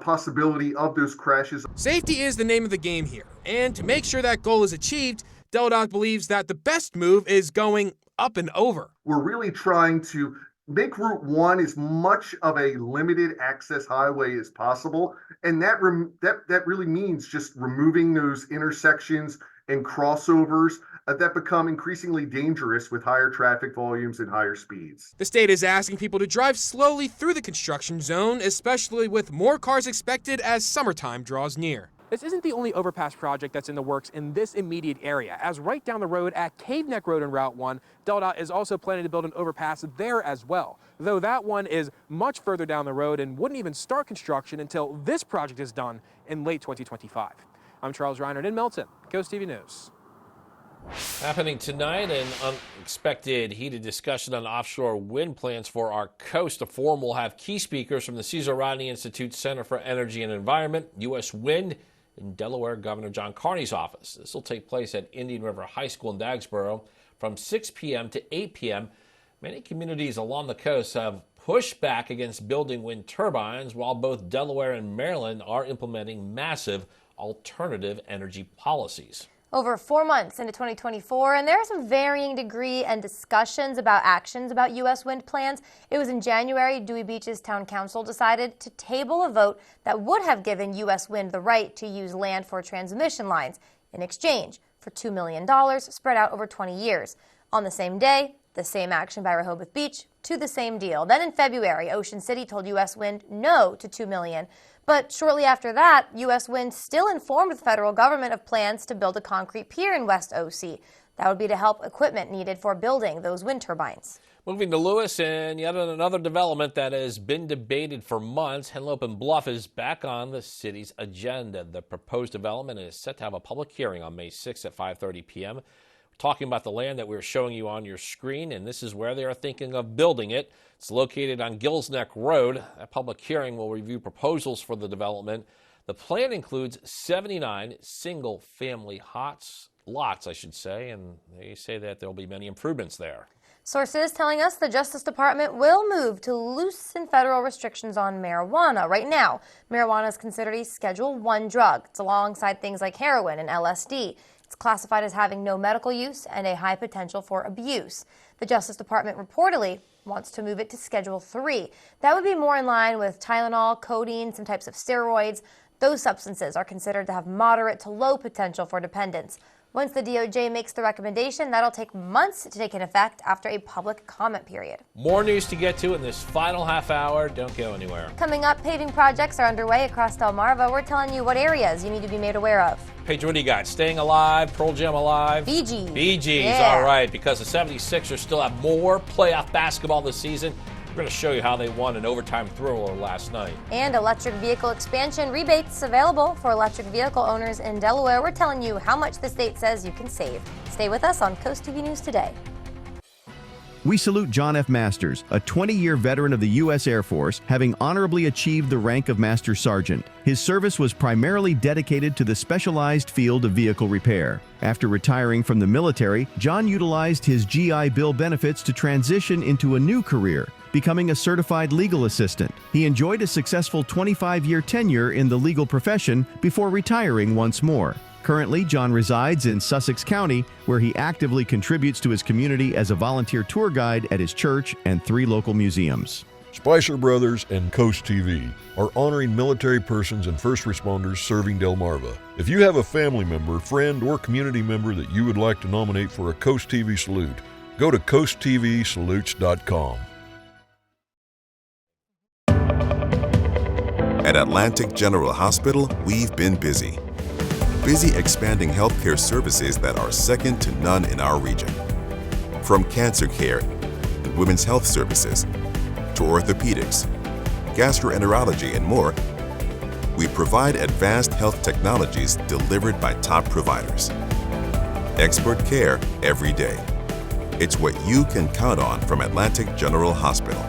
S13: possibility of those crashes.
S16: Safety is the name of the game here, and to make sure that goal is achieved, DelDOT believes that the best move is going up and over.
S13: We're really trying to make Route 1 as much of a limited access highway as possible, and that really means just removing those intersections and crossovers that become increasingly dangerous with higher traffic volumes and higher speeds.
S16: The state is asking people to drive slowly through the construction zone, especially with more cars expected as summertime draws near. This isn't the only overpass project that's in the works in this immediate area, as right down the road at Cave Neck Road and Route 1, DelDOT is also planning to build an overpass there as well, though that one is much further down the road and wouldn't even start construction until this project is done in late 2025. I'm Charles Reinert in Milton, CoastTV News.
S3: Happening tonight, an unexpected heated discussion on offshore wind plans for our coast. The forum will have key speakers from the Cesar Rodney Institute Center for Energy and Environment, U.S. Wind, and Delaware Governor John Carney's office. This will take place at Indian River High School in Dagsboro from 6 p.m. to 8 p.m. Many communities along the coast have pushed back against building wind turbines, while both Delaware and Maryland are implementing massive alternative energy policies.
S4: Over 4 months into 2024, and there are some varying degree and discussions about actions about U.S. wind plans. It was in January, Dewey Beach's town council decided to table a vote that would have given U.S. Wind the right to use land for transmission lines in exchange for $2 million spread out over 20 years. On the same day, the same action by Rehoboth Beach to the same deal. Then in February, Ocean City told U.S. Wind no to $2 million. But shortly after that, U.S. Wind still informed the federal government of plans to build a concrete pier in West OC. That would be to help equipment needed for building those wind turbines.
S3: Moving to Lewis, and yet another development that has been debated for months. Henlopen and Bluff is back on the city's agenda. The proposed development is set to have a public hearing on May 6th at 5:30 p.m. We're talking about the land that we're showing you on your screen, and this is where they are thinking of building it. It's located on Gills Neck Road. A public hearing will review proposals for the development. The plan includes 79 single-family lots, and they say that there will be many improvements there.
S4: Sources telling us the Justice Department will move to loosen federal restrictions on marijuana. Right now, marijuana is considered a Schedule I drug. It's alongside things like heroin and LSD. It's classified as having no medical use and a high potential for abuse. The Justice Department reportedly wants to move it to Schedule III. That would be more in line with Tylenol, codeine, some types of steroids. Those substances are considered to have moderate to low potential for dependence. Once the DOJ makes the recommendation, that'll take months to take in effect after a public comment period.
S3: More news to get to in this final half hour. Don't go anywhere.
S4: Coming up, paving projects are underway across Delmarva. We're telling you what areas you need to be made aware of.
S3: Paige, what do you got? Staying alive, Pearl Jam alive?
S4: Bee Gees.
S3: Bee Gees,
S4: yeah.
S3: All right, because the 76ers still have more playoff basketball this season. We're going to show you how they won an overtime thriller last night.
S4: And electric vehicle expansion rebates available for electric vehicle owners in Delaware. We're telling you how much the state says you can save. Stay with us on CoastTV News Today.
S17: We salute John F. Masters, a 20-year veteran of the U.S. Air Force, having honorably achieved the rank of Master Sergeant. His service was primarily dedicated to the specialized field of vehicle repair. After retiring from the military, John utilized his GI Bill benefits to transition into a new career, becoming a certified legal assistant. He enjoyed a successful 25-year tenure in the legal profession before retiring once more. Currently, John resides in Sussex County, where he actively contributes to his community as a volunteer tour guide at his church and 3 local museums.
S18: Spicer Brothers and Coast TV are honoring military persons and first responders serving Delmarva. If you have a family member, friend, or community member that you would like to nominate for a Coast TV salute, go to coasttvsalutes.com.
S19: At Atlantic General Hospital, we've been busy. Busy expanding healthcare services that are second to none in our region. From cancer care, and women's health services, to orthopedics, gastroenterology, and more, we provide advanced health technologies delivered by top providers. Expert care every day. It's what you can count on from Atlantic General Hospital.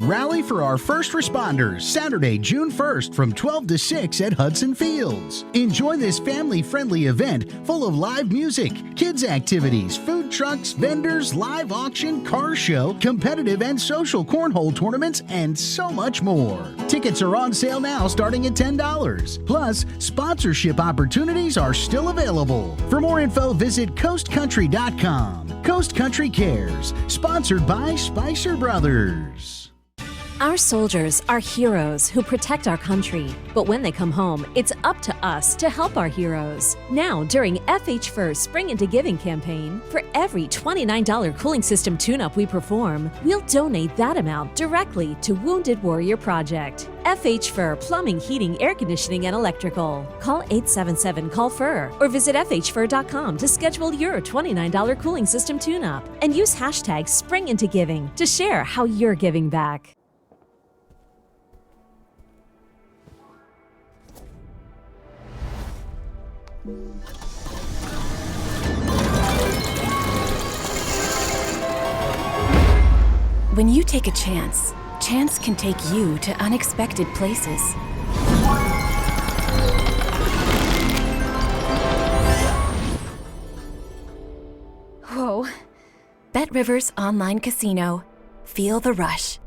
S1: Rally for our first responders, Saturday, June 1st from 12 to 6 at Hudson Fields. Enjoy this family-friendly event full of live music, kids' activities, food trucks, vendors, live auction, car show, competitive and social cornhole tournaments, and so much more. Tickets are on sale now starting at $10. Plus, sponsorship opportunities are still available. For more info, visit coastcountry.com. Coast Country Cares, sponsored by Spicer Brothers.
S6: Our soldiers are heroes who protect our country. But when they come home, it's up to us to help our heroes. Now, during FH First Spring Into Giving campaign, for every $29 cooling system tune-up we perform, we'll donate that amount directly to Wounded Warrior Project. FH Fur Plumbing, Heating, Air Conditioning, and Electrical. Call 877-CALL-FUR or visit FHFur.com to schedule your $29 cooling system tune-up. And use hashtag SpringIntoGiving to share how you're giving back.
S8: When you take a chance, chance can take you to unexpected places. Whoa. BetRivers Online Casino. Feel the rush.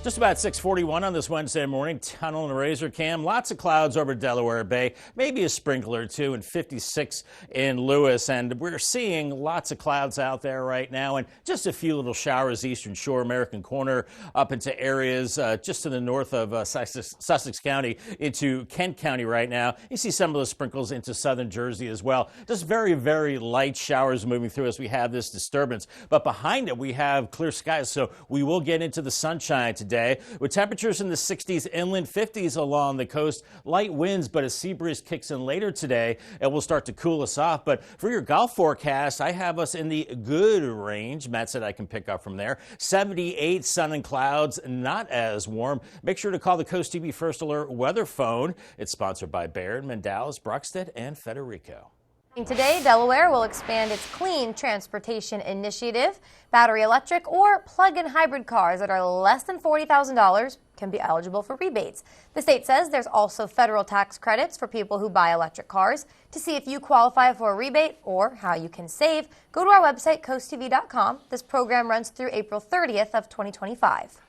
S2: Just about 6:41 on this Wednesday morning. Tunnel and Razor Cam. Lots of clouds over Delaware Bay. Maybe a sprinkler or two, and 56 in Lewis. And we're seeing lots of clouds out there right now, and just a few little showers Eastern Shore, American Corner, up into areas just to the north of Sussex County into Kent County right now. You see some of those sprinkles into southern Jersey as well. Just very, very light showers moving through as we have this disturbance. But behind it, we have clear skies, so we will get into the sunshine today. With temperatures in the 60s, inland 50s along the coast. Light winds, but a sea breeze kicks in later today, it will start to cool us off. But for your golf forecast, I have us in the good range. Matt said I can pick up from there. 78, sun and clouds, not as warm. Make sure to call the Coast TV First Alert weather phone. It's sponsored by Baird, Mandalis, Brockstead, and Federico.
S4: Today, Delaware will expand its clean transportation initiative. Battery electric or plug-in hybrid cars that are less than $40,000 can be eligible for rebates. The state says there's also federal tax credits for people who buy electric cars. To see if you qualify for a rebate or how you can save, go to our website, coasttv.com. This program runs through April 30th of 2025.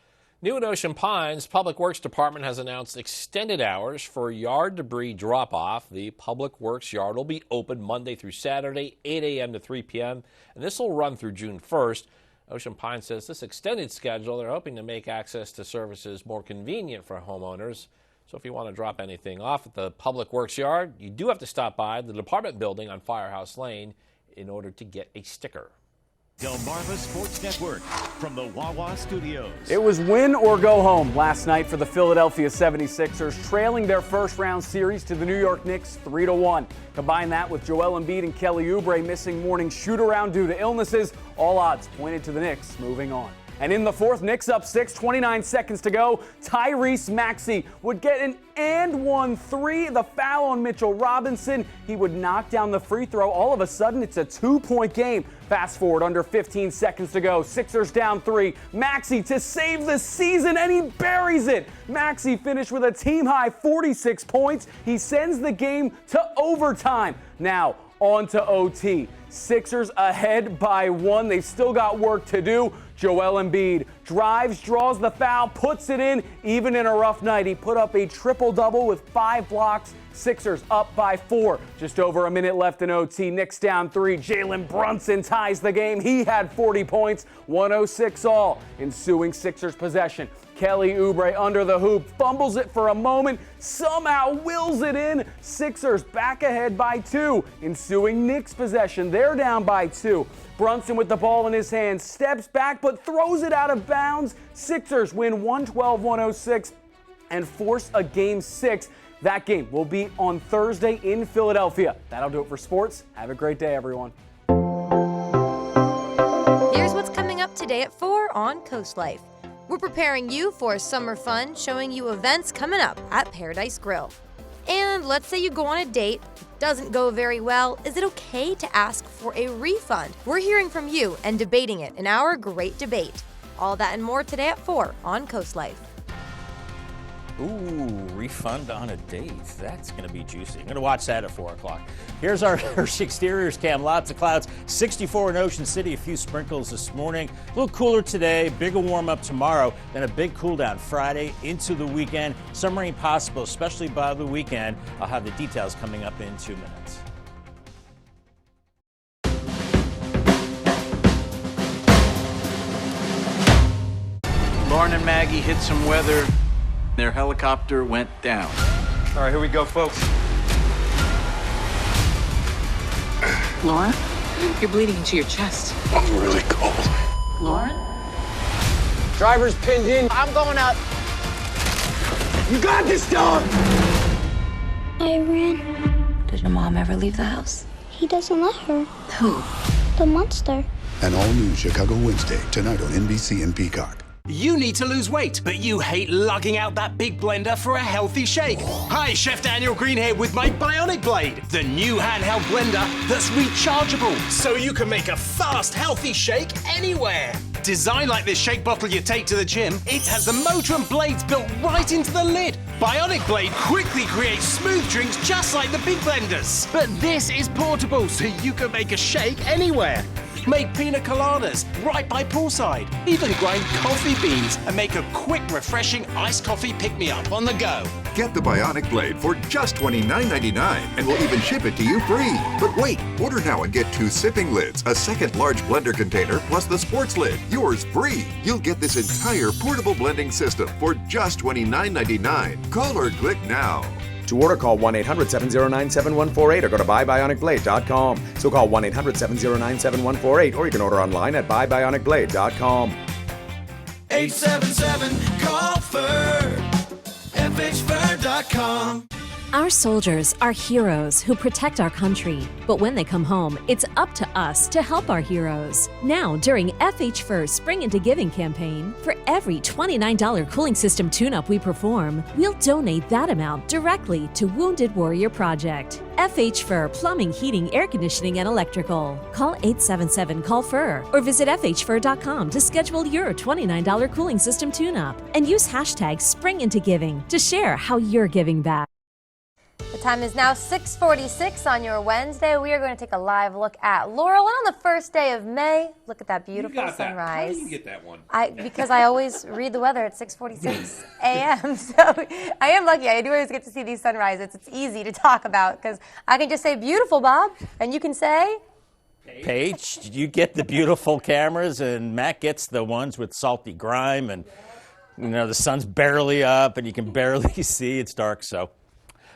S3: New at Ocean Pines, Public Works Department has announced extended hours for yard debris drop-off. The Public Works yard will be open Monday through Saturday, 8 a.m. to 3 p.m., and this will run through June 1st. Ocean Pines says this extended schedule, they're hoping to make access to services more convenient for homeowners. So if you want to drop anything off at the Public Works yard, you do have to stop by the department building on Firehouse Lane in order to get a sticker.
S15: Delmarva Sports Network from the Wawa Studios.
S20: It was win or go home last night for the Philadelphia 76ers, trailing their first-round series to the New York Knicks 3-1. Combine that with Joel Embiid and Kelly Oubre missing morning shoot-around due to illnesses, all odds pointed to the Knicks moving on. And in the fourth, Knicks up 6, 29 seconds to go. Tyrese Maxey would get an and-one three. The foul on Mitchell Robinson. He would knock down the free throw. All of a sudden, it's a 2-point game. Fast forward, under 15 seconds to go. Sixers down 3. Maxey to save the season, and he buries it. Maxey finished with a team-high 46 points. He sends the game to overtime. Now, on to OT. Sixers ahead by 1. They've still got work to do. Joel Embiid drives, draws the foul, puts it in. Even in a rough night, he put up a triple-double with 5 blocks. Sixers up by 4. Just over a minute left in OT. Knicks down 3. Jalen Brunson ties the game. He had 40 points. 106 all. Ensuing Sixers possession. Kelly Oubre under the hoop, fumbles it for a moment, somehow wills it in. Sixers back ahead by 2. Ensuing Knicks possession. They're down by 2. Brunson with the ball in his hands, steps back but throws it out of bounds. Sixers win 112-106 and force a Game 6. That game will be on Thursday in Philadelphia. That'll do it for sports. Have a great day, everyone.
S4: today at 4 on Coast Life. We're preparing you for summer fun, showing you events coming up at Paradise Grill. And let's say you go on a date, doesn't go very well. Is it okay to ask for a refund? We're hearing from you and debating it in our Great Debate. All that and more today at 4 on Coast Life.
S2: Ooh, refund on a date. That's going to be juicy. I'm going to watch that at 4 o'clock. Here's our exteriors cam. Lots of clouds. 64 in Ocean City. A few sprinkles this morning. A little cooler today. Bigger warm up tomorrow. Then a big cool down Friday into the weekend. Some rain possible, especially by the weekend. I'll have the details coming up in 2 minutes.
S5: Lauren and Maggie hit some weather. Their helicopter went down.
S9: All right, here we go, folks.
S10: Lauren, you're bleeding into your chest.
S9: I'm really cold.
S10: Lauren?
S9: Driver's pinned in. I'm going up. You got this, dog!
S21: I ran.
S10: Did your mom ever leave the house?
S21: He doesn't let her.
S10: Who?
S21: The monster.
S22: An all-new Chicago Wednesday, tonight on NBC and Peacock.
S24: You need to lose weight, but you hate lugging out that big blender for a healthy shake. Hi, Chef Daniel Green here with my Bionic Blade, the new handheld blender that's rechargeable, so you can make a fast, healthy shake anywhere. Designed like this shake bottle you take to the gym, it has the motor and blades built right into the lid. Bionic Blade quickly creates smooth drinks just like the big blenders. But this is portable, so you can make a shake anywhere. Make pina coladas right by poolside. Even grind coffee beans and make a quick, refreshing iced coffee pick-me-up on the go.
S25: Get the Bionic Blade for just $29.99 and we'll even ship it to you free. But wait, order now and get 2 sipping lids, a second large blender container, plus the sports lid. Yours free. You'll get this entire portable blending system for just $29.99. Call or click now.
S28: To order, call 1-800-709-7148 or go to buybionicblade.com. So call 1-800-709-7148 or you can order online at buybionicblade.com.
S29: 877-CALL-FUR, FHFur.com.
S6: Our soldiers are heroes who protect our country. But when they come home, it's up to us to help our heroes. Now, during FH Fur Spring Into Giving campaign, for every $29 cooling system tune-up we perform, we'll donate that amount directly to Wounded Warrior Project. FH Fur Plumbing, Heating, Air Conditioning, and Electrical. Call 877-CALL-FUR or visit FHFur.com to schedule your $29 cooling system tune-up. And use hashtag SpringIntoGiving to share how you're giving back.
S4: The time is now 6:46 on your Wednesday. We are going to take a live look at Laurel. And on the first day of May, look at that beautiful sunrise.
S3: How did you get that one?
S4: Because I always read the weather at 6:46 a.m. So I am lucky. I do always get to see these sunrises. It's easy to talk about because I can just say beautiful, Bob, and you can say...
S2: Paige, you get the beautiful cameras, and Matt gets the ones with salty grime, and the sun's barely up, and you can barely see. It's dark, so...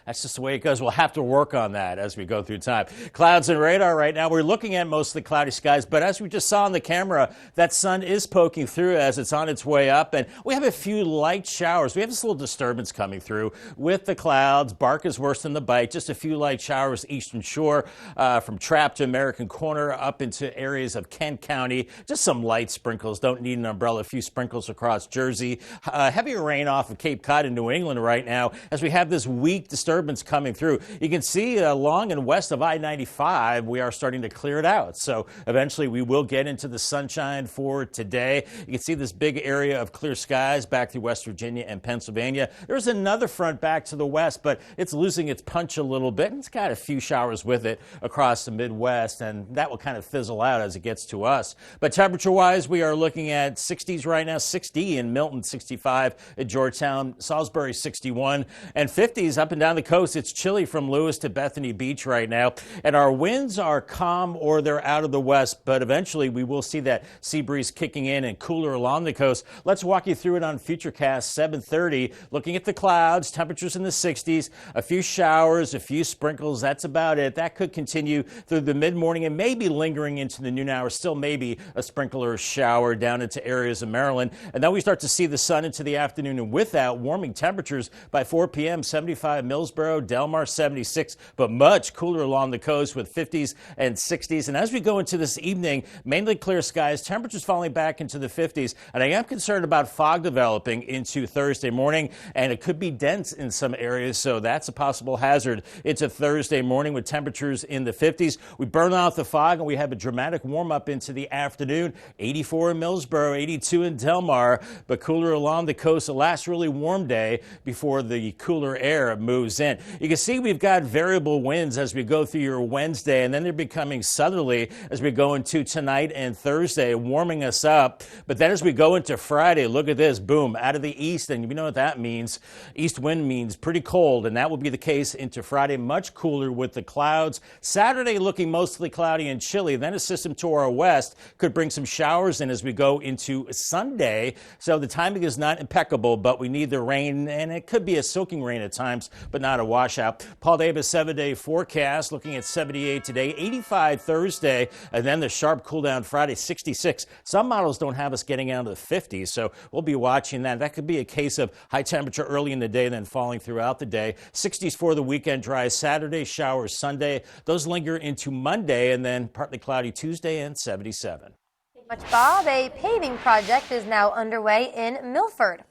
S2: That's just the way it goes. We'll have to work on that as we go through time. Clouds and radar right now. We're looking at mostly cloudy skies, but as we just saw on the camera, that sun is poking through as it's on its way up, and we have a few light showers. We have this little disturbance coming through with the clouds. Bark is worse than the bite. Just a few light showers eastern shore from Trapp to American Corner up into areas of Kent County. Just some light sprinkles. Don't need an umbrella. A few sprinkles across Jersey. Heavier rain off of Cape Cod in New England right now as we have this weak disturbance coming through. You can see along and west of I-95, we are starting to clear it out. So eventually we will get into the sunshine for today. You can see this big area of clear skies back through West Virginia and Pennsylvania. There's another front back to the west, but it's losing its punch a little bit. It's got a few showers with it across the Midwest, and that will kind of fizzle out as it gets to us. But temperature-wise, we are looking at 60s right now, 60 in Milton, 65 at Georgetown, Salisbury 61, and 50s up and down the coast. It's chilly from Lewis to Bethany Beach right now, and our winds are calm or they're out of the west, but eventually we will see that sea breeze kicking in and cooler along the coast. Let's walk you through it on Futurecast 7:30. Looking at the clouds, temperatures in the 60s, a few showers, a few sprinkles. That's about it. That could continue through the mid-morning and maybe lingering into the noon hour. Still maybe a sprinkle or a shower down into areas of Maryland, and then we start to see the sun into the afternoon, and with that, warming temperatures by 4 p.m. 75 Millsboro Hillsborough, Delmar 76, but much cooler along the coast with 50s and 60s. And as we go into this evening, mainly clear skies, temperatures falling back into the 50s. And I am concerned about fog developing into Thursday morning, and it could be dense in some areas, so that's a possible hazard into Thursday morning with temperatures in the 50s. We burn out the fog, and we have a dramatic warm-up into the afternoon. 84 in Millsboro, 82 in Delmar, but cooler along the coast. The last really warm day before the cooler air moves in. You can see we've got variable winds as we go through your Wednesday, and then they're becoming southerly as we go into tonight and Thursday, warming us up. But then as we go into Friday, look at this, boom, out of the east, and you know what that means. East wind means pretty cold, and that will be the case into Friday, much cooler with the clouds. Saturday looking mostly cloudy and chilly. Then a system to our west could bring some showers in as we go into Sunday. So the timing is not impeccable, but we need the rain, and it could be a soaking rain at times, but not a washout. Paul Davis 7-day forecast looking at 78 today, 85 Thursday, and then the sharp cool down Friday, 66. Some models don't have us getting out of the 50s, so we'll be watching that. That could be a case of high temperature early in the day, then falling throughout the day. 60s for the weekend, dry Saturday, showers Sunday. Those linger into Monday, and then partly cloudy Tuesday and 77.
S4: Thank you much, Bob. A paving project is now underway in Milford.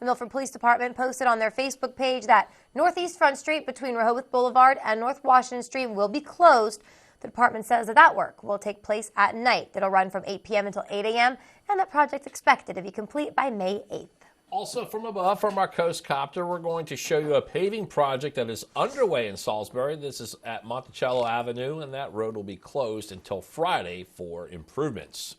S4: The Milford Police Department posted on their Facebook page that Northeast Front Street between Rehoboth Boulevard and North Washington Street will be closed. The department says that work will take place at night. It'll run from 8 p.m. until 8 a.m., and the project's expected to be complete by May 8th.
S3: Also from above, from our Coast Copter, we're going to show you a paving project that is underway in Salisbury. This is at Monticello Avenue, and that road will be closed until Friday for improvements.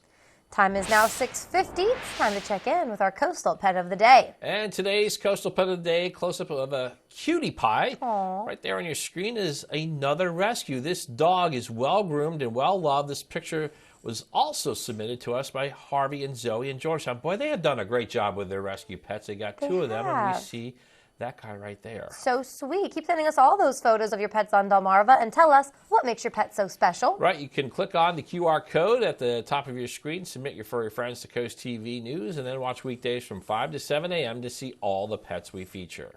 S4: Time is now 6:50. It's time to check in with our coastal pet of the day.
S3: And today's coastal pet of the day, close-up of a cutie pie.
S4: Aww.
S3: Right there on your screen is another rescue. This dog is well-groomed and well-loved. This picture was also submitted to us by Harvey and Zoe in Georgetown. Boy, they have done a great job with their rescue pets. They got two of them, and we see that guy right there.
S4: So sweet. Keep sending us all those photos of your pets on Delmarva and tell us what makes your pet so special.
S3: Right. You can click on the QR code at the top of your screen, submit your furry friends to Coast TV News, and then watch weekdays from 5 to 7 a.m. to see all the pets we feature.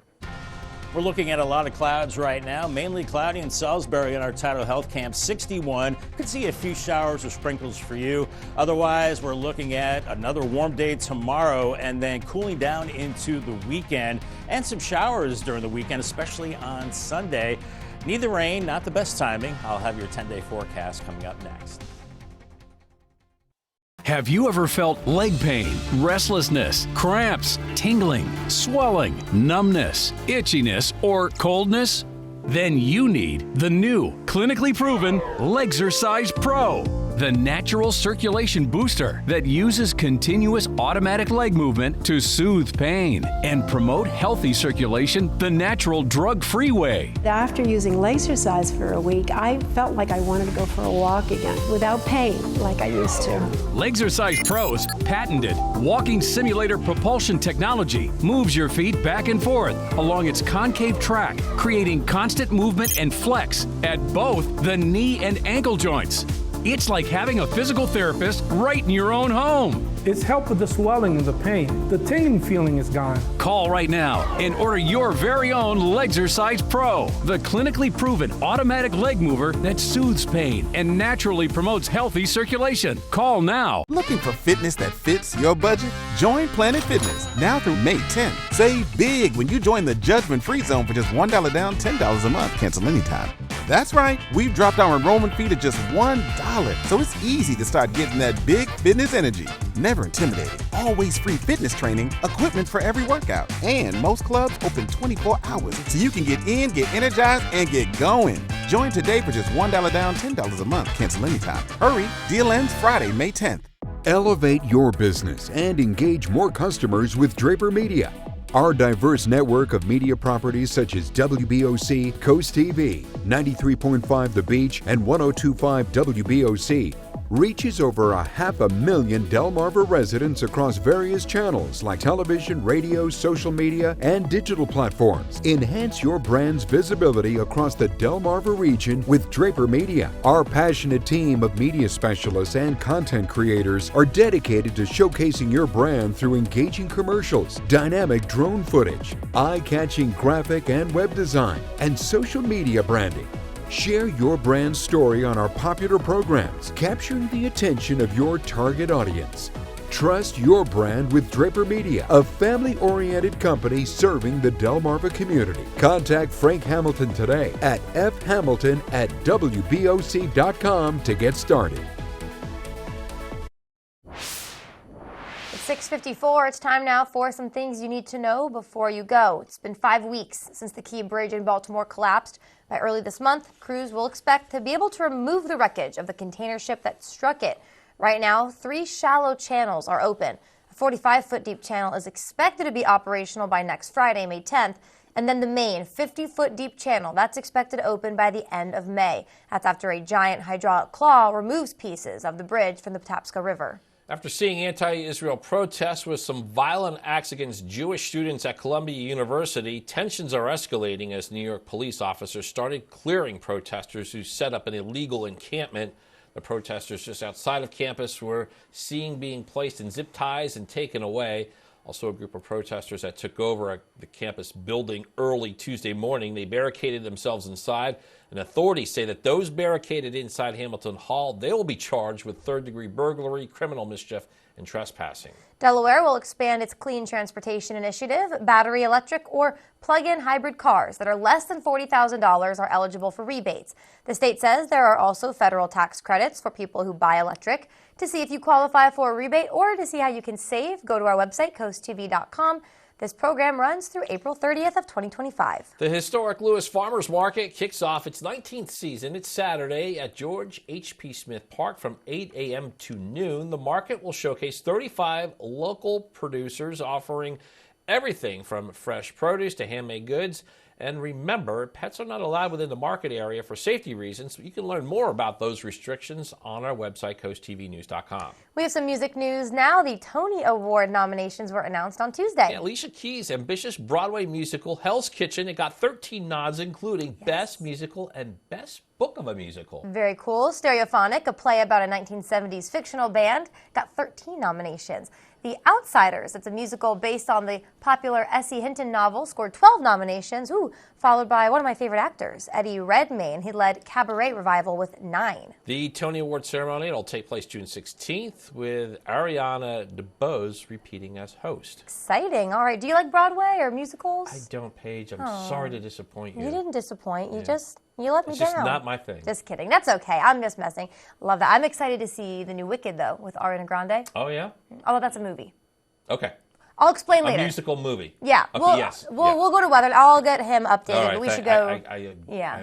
S2: We're looking at a lot of clouds right now, mainly cloudy in Salisbury in our Tidal Health Camp, 61. Could see a few showers or sprinkles for you. Otherwise, we're looking at another warm day tomorrow and then cooling down into the weekend and some showers during the weekend, especially on Sunday. Need the rain, not the best timing. I'll have your 10-day forecast coming up next.
S7: Have you ever felt leg pain, restlessness, cramps, tingling, swelling, numbness, itchiness, or coldness? Then you need the new, clinically proven Legzercise Pro, the natural circulation booster that uses continuous automatic leg movement to soothe pain and promote healthy circulation the natural drug-free way.
S11: After using Legzercise for a week, I felt like I wanted to go for a walk again without pain like I used to.
S7: Legzercise Pro's patented walking simulator propulsion technology moves your feet back and forth along its concave track, creating constant movement and flex at both the knee and ankle joints. It's like having a physical therapist right in your own home.
S12: It's helped with the swelling and the pain. The tingling feeling is gone.
S7: Call right now and order your very own Legzercise Pro, the clinically proven automatic leg mover that soothes pain and naturally promotes healthy circulation. Call now.
S13: Looking for fitness that fits your budget? Join Planet Fitness now through May 10th. Save big when you join the judgment-free zone for just $1 down, $10 a month. Cancel anytime. That's right. We've dropped our enrollment fee to just $1, so it's easy to start getting that big fitness energy. Never intimidated. Always free fitness training, equipment for every workout. And most clubs open 24 hours, so you can get in, get energized, and get going. Join today for just $1 down, $10 a month. Cancel anytime. Hurry. Deal ends Friday, May 10th.
S14: Elevate your business and engage more customers with Draper Media. Our diverse network of media properties such as WBOC, Coast TV, 93.5 The Beach, and 102.5 WBOC reaches over 500,000 Delmarva residents across various channels like television, radio, social media, and digital platforms. Enhance your brand's visibility across the Delmarva region with Draper Media. Our passionate team of media specialists and content creators are dedicated to showcasing your brand through engaging commercials, dynamic drone footage, eye-catching graphic and web design, and social media branding. Share your brand story on our popular programs, capturing the attention of your target audience. Trust your brand with Draper Media, a family-oriented company serving the Delmarva community. Contact Frank Hamilton today at fhamilton@wboc.com to get started.
S4: It's 6:54. It's time now for some things you need to know before you go. It's been 5 weeks since the Key Bridge in Baltimore collapsed. By early this month, crews will expect to be able to remove the wreckage of the container ship that struck it. Right now, 3 shallow channels are open. A 45-foot deep channel is expected to be operational by next Friday, May 10th. And then the main 50-foot deep channel, that's expected to open by the end of May. That's after a giant hydraulic claw removes pieces of the bridge from the Patapsco River.
S3: After seeing anti-Israel protests with some violent acts against Jewish students at Columbia University, tensions are escalating as New York police officers started clearing protesters who set up an illegal encampment. The protesters just outside of campus were seen being placed in zip ties and taken away. Also, a group of protesters that took over the campus building early Tuesday morning. They barricaded themselves inside, and authorities say that those barricaded inside Hamilton Hall, they will be charged with third-degree burglary, criminal mischief, and trespassing.
S4: Delaware will expand its clean transportation initiative. Battery electric or plug-in hybrid cars that are less than $40,000 are eligible for rebates. The state says there are also federal tax credits for people who buy electric. To see if you qualify for a rebate or to see how you can save, go to our website, CoastTV.com. This program runs through April 30th of 2025.
S3: The historic Lewis Farmers Market kicks off its 19th season. It's Saturday at George H.P. Smith Park from 8 a.m. to noon. The market will showcase 35 local producers offering everything from fresh produce to handmade goods. And remember, pets are not allowed within the market area for safety reasons. You can learn more about those restrictions on our website, CoastTVnews.com.
S4: We have some music news now. The Tony Award nominations were announced on Tuesday.
S3: Yeah, Alicia Keys' ambitious Broadway musical, Hell's Kitchen, it got 13 nods, including Best Musical and Best Book of a Musical.
S4: Very cool. Stereophonic, a play about a 1970s fictional band, got 13 nominations. The Outsiders, it's a musical based on the popular S.E. Hinton novel, scored 12 nominations, followed by one of my favorite actors, Eddie Redmayne. He led Cabaret Revival with 9.
S3: The Tony Award ceremony will take place June 16th with Ariana DeBose repeating as host.
S4: Exciting. All right. Do you like Broadway or musicals?
S3: I don't, Paige. I'm sorry to disappoint you.
S4: You didn't disappoint. You let me down.
S3: It's just not my thing.
S4: Just kidding. That's okay. I'm just messing. Love that. I'm excited to see the new Wicked, though, with Ariana Grande.
S3: Oh, yeah?
S4: Oh, that's a movie.
S3: Okay.
S4: I'll explain later.
S3: A musical movie.
S4: Yeah.
S3: Okay,
S4: We'll go to weather. I'll get him updated.
S3: All right,
S4: but we should go.
S3: I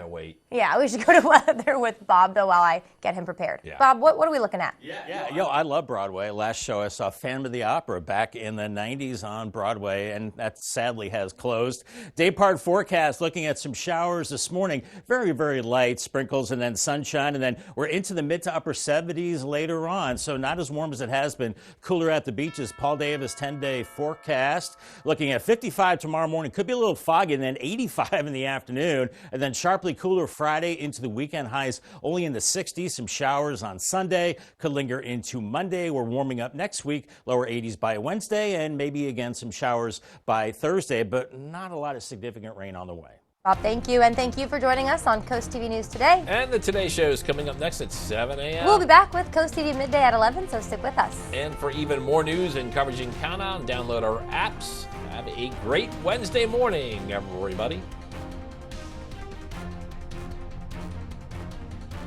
S3: wait.
S4: Yeah, we should go to weather with Bob, though, while I get him prepared.
S2: Yeah.
S4: Bob, what are we looking at?
S2: I love Broadway. Last show I saw Phantom of the Opera back in the 90s on Broadway, and that sadly has closed. Day part forecast, looking at some showers this morning. Very, very light sprinkles and then sunshine, and then we're into the mid to upper 70s later on, so not as warm as it has been. Cooler at the beaches. Paul Davis 10-day forecast. Looking at 55 tomorrow morning. Could be a little foggy, and then 85 in the afternoon, and then sharply cooler Friday into the weekend. Highs only in the 60s. Some showers on Sunday. Could linger into Monday. We're warming up next week. Lower 80s by Wednesday, and maybe again some showers by Thursday, but not a lot of significant rain on the way.
S4: Bob, thank you, and thank you for joining us on Coast TV News Today.
S3: And the Today Show is coming up next at 7 a.m.
S4: We'll be back with Coast TV midday at 11, so stick with us.
S3: And for even more news and coverage in Countdown, download our apps. Have a great Wednesday morning, everybody.